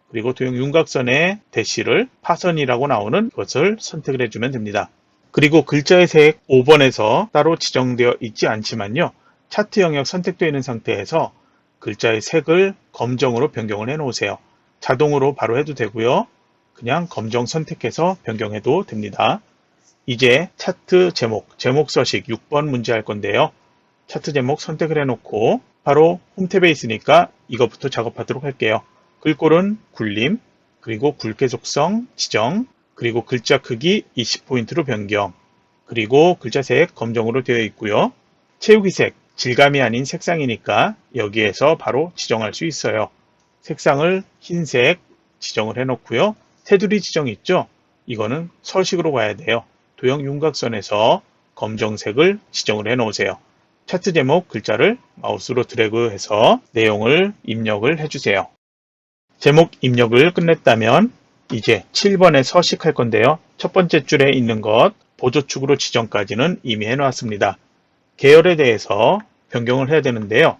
그리고 도형 윤곽선의 대시를 파선이라고 나오는 것을 선택을 해주면 됩니다. 그리고 글자의 색 5번에서 따로 지정되어 있지 않지만요. 차트 영역 선택되어 있는 상태에서 글자의 색을 검정으로 변경을 해 놓으세요. 자동으로 바로 해도 되고요. 그냥 검정 선택해서 변경해도 됩니다. 이제 차트 제목 서식 6번 문제 할 건데요. 차트 제목 선택을 해놓고 바로 홈탭에 있으니까 이것부터 작업하도록 할게요. 글꼴은 굴림, 그리고 굵게 속성 지정, 그리고 글자 크기 20포인트로 변경, 그리고 글자색 검정으로 되어 있고요. 채우기색, 질감이 아닌 색상이니까 여기에서 바로 지정할 수 있어요. 색상을 흰색 지정을 해놓고요. 테두리 지정 있죠? 이거는 서식으로 가야 돼요. 도형 윤곽선에서 검정색을 지정을 해 놓으세요. 차트 제목 글자를 마우스로 드래그해서 내용을 입력을 해주세요. 제목 입력을 끝냈다면 이제 7번에 서식할 건데요. 첫 번째 줄에 있는 것 보조축으로 지정까지는 이미 해놓았습니다. 계열에 대해서 변경을 해야 되는데요.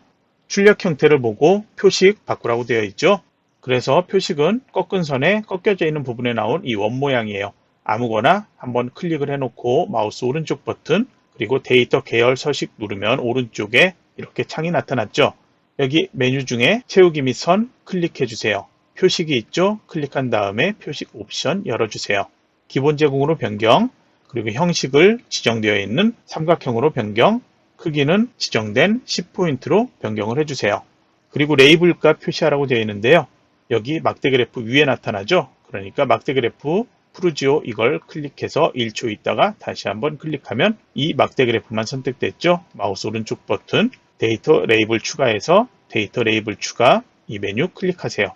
출력 형태를 보고 표식 바꾸라고 되어 있죠. 그래서 표식은 꺾은 선에 꺾여져 있는 부분에 나온 이 원 모양이에요. 아무거나 한번 클릭을 해놓고 마우스 오른쪽 버튼 그리고 데이터 계열 서식 누르면 오른쪽에 이렇게 창이 나타났죠. 여기 메뉴 중에 채우기 및 선 클릭해 주세요. 표식이 있죠. 클릭한 다음에 표식 옵션 열어주세요. 기본 제공으로 변경 그리고 형식을 지정되어 있는 삼각형으로 변경 크기는 지정된 10포인트로 변경을 해주세요. 그리고 레이블 값 표시하라고 되어 있는데요. 여기 막대 그래프 위에 나타나죠. 그러니까 막대 그래프 푸르지오 이걸 클릭해서 1초 있다가 다시 한번 클릭하면 이 막대 그래프만 선택됐죠. 마우스 오른쪽 버튼 데이터 레이블 추가해서 데이터 레이블 추가 이 메뉴 클릭하세요.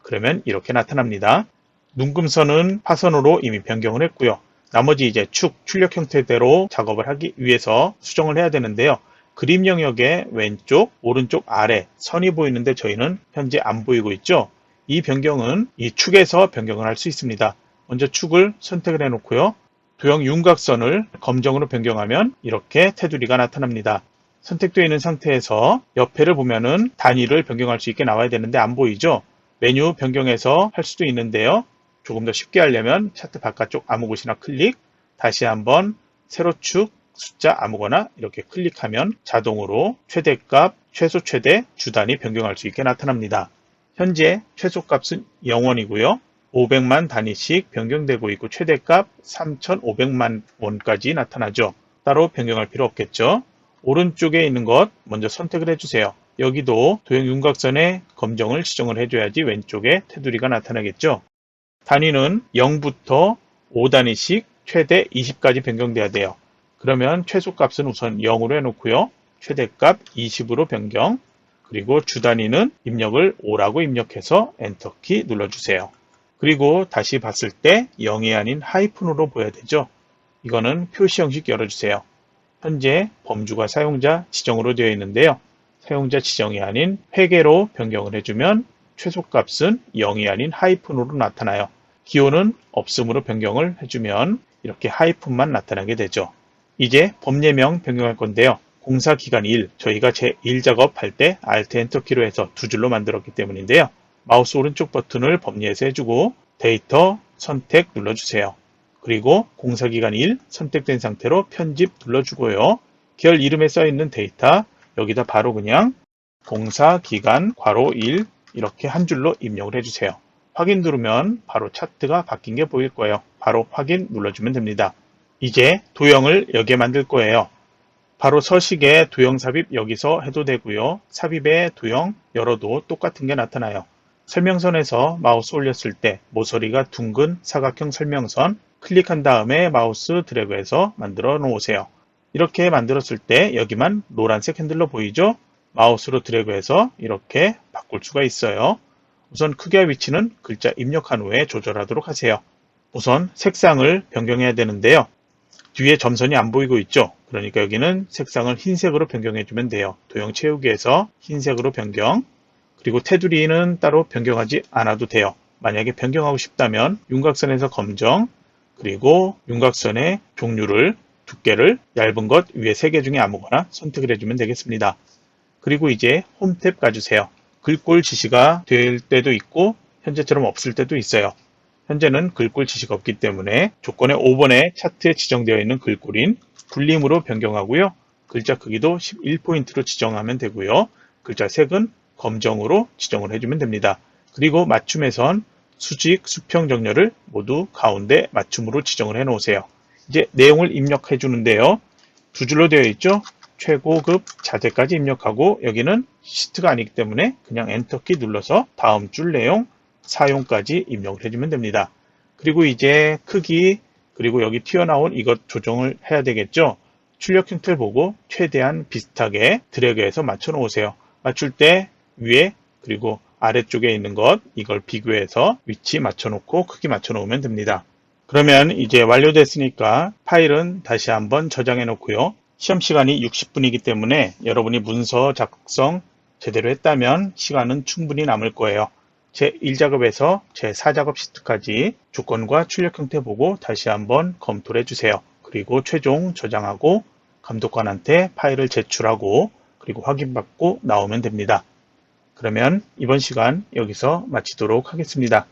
그러면 이렇게 나타납니다. 눈금선은 파선으로 이미 변경을 했고요. 나머지 이제 출력 형태대로 작업을 하기 위해서 수정을 해야 되는데요. 그림 영역의 왼쪽, 오른쪽 아래 선이 보이는데 저희는 현재 안 보이고 있죠. 이 변경은 이 축에서 변경을 할 수 있습니다. 먼저 축을 선택을 해놓고요. 도형 윤곽선을 검정으로 변경하면 이렇게 테두리가 나타납니다. 선택되어 있는 상태에서 옆에를 보면은 단위를 변경할 수 있게 나와야 되는데 안 보이죠? 메뉴 변경해서 할 수도 있는데요. 조금 더 쉽게 하려면 차트 바깥쪽 아무 곳이나 클릭, 다시 한번 세로 축, 숫자 아무거나 이렇게 클릭하면 자동으로 최대값, 최소 최대 주 단위 변경할 수 있게 나타납니다. 현재 최소값은 0원이고요. 500만 단위씩 변경되고 있고 최대값 3,500만 원까지 나타나죠. 따로 변경할 필요 없겠죠. 오른쪽에 있는 것 먼저 선택을 해주세요. 여기도 도형 윤곽선에 검정을 지정을 해줘야지 왼쪽에 테두리가 나타나겠죠. 단위는 0부터 5단위씩 최대 20까지 변경돼야 돼요. 그러면 최소값은 우선 0으로 해놓고요. 최대값 20으로 변경, 그리고 주단위는 입력을 5라고 입력해서 엔터키 눌러주세요. 그리고 다시 봤을 때 0이 아닌 하이픈으로 보여야 되죠. 이거는 표시 형식 열어주세요. 현재 범주가 사용자 지정으로 되어 있는데요. 사용자 지정이 아닌 회계로 변경을 해주면 최소값은 0이 아닌 하이픈으로 나타나요. 기호는 없음으로 변경을 해주면 이렇게 하이픈만 나타나게 되죠. 이제 법예명 변경할 건데요. 공사기간 1, 저희가 제1 작업할 때 Alt 엔터키로 해서 두 줄로 만들었기 때문인데요. 마우스 오른쪽 버튼을 법예에서 해주고 데이터 선택 눌러주세요. 그리고 공사기간 1 선택된 상태로 편집 눌러주고요. 계열 이름에 써있는 데이터 여기다 바로 그냥 공사기간 괄호 1 이렇게 한 줄로 입력을 해주세요. 확인 누르면 바로 차트가 바뀐 게 보일 거예요. 바로 확인 눌러주면 됩니다. 이제 도형을 여기에 만들 거예요. 바로 서식에 도형 삽입 여기서 해도 되고요. 삽입에 도형 열어도 똑같은 게 나타나요. 설명선에서 마우스 올렸을 때 모서리가 둥근 사각형 설명선 클릭한 다음에 마우스 드래그해서 만들어 놓으세요. 이렇게 만들었을 때 여기만 노란색 핸들로 보이죠? 마우스로 드래그해서 이렇게 바꿀 수가 있어요. 우선 크기와 위치는 글자 입력한 후에 조절하도록 하세요. 우선 색상을 변경해야 되는데요. 뒤에 점선이 안 보이고 있죠? 그러니까 여기는 색상을 흰색으로 변경해 주면 돼요. 도형 채우기에서 흰색으로 변경, 그리고 테두리는 따로 변경하지 않아도 돼요. 만약에 변경하고 싶다면 윤곽선에서 검정, 그리고 윤곽선의 종류를 두께를 얇은 것 위에 3개 중에 아무거나 선택을 해주면 되겠습니다. 그리고 이제 홈 탭 가주세요. 글꼴 지시가 될 때도 있고 현재처럼 없을 때도 있어요. 현재는 글꼴 지시가 없기 때문에 조건의 5번에 차트에 지정되어 있는 글꼴인 굴림으로 변경하고요. 글자 크기도 11포인트로 지정하면 되고요. 글자 색은 검정으로 지정을 해주면 됩니다. 그리고 맞춤에선 수직, 수평 정렬을 모두 가운데 맞춤으로 지정을 해 놓으세요. 이제 내용을 입력해 주는데요. 두 줄로 되어 있죠? 최고급 자재까지 입력하고 여기는 시트가 아니기 때문에 그냥 엔터키 눌러서 다음 줄 내용 사용까지 입력을 해주면 됩니다. 그리고 이제 크기 그리고 여기 튀어나온 이것 조정을 해야 되겠죠. 출력 형태를 보고 최대한 비슷하게 드래그해서 맞춰 놓으세요. 맞출 때 위에 그리고 아래쪽에 있는 것 이걸 비교해서 위치 맞춰 놓고 크기 맞춰 놓으면 됩니다. 그러면 이제 완료됐으니까 파일은 다시 한번 저장해 놓고요. 시험 시간이 60분이기 때문에 여러분이 문서 작성 제대로 했다면 시간은 충분히 남을 거예요. 제1작업에서 제4작업 시트까지 조건과 출력 형태 보고 다시 한번 검토를 해주세요. 그리고 최종 저장하고 감독관한테 파일을 제출하고 그리고 확인받고 나오면 됩니다. 그러면 이번 시간 여기서 마치도록 하겠습니다.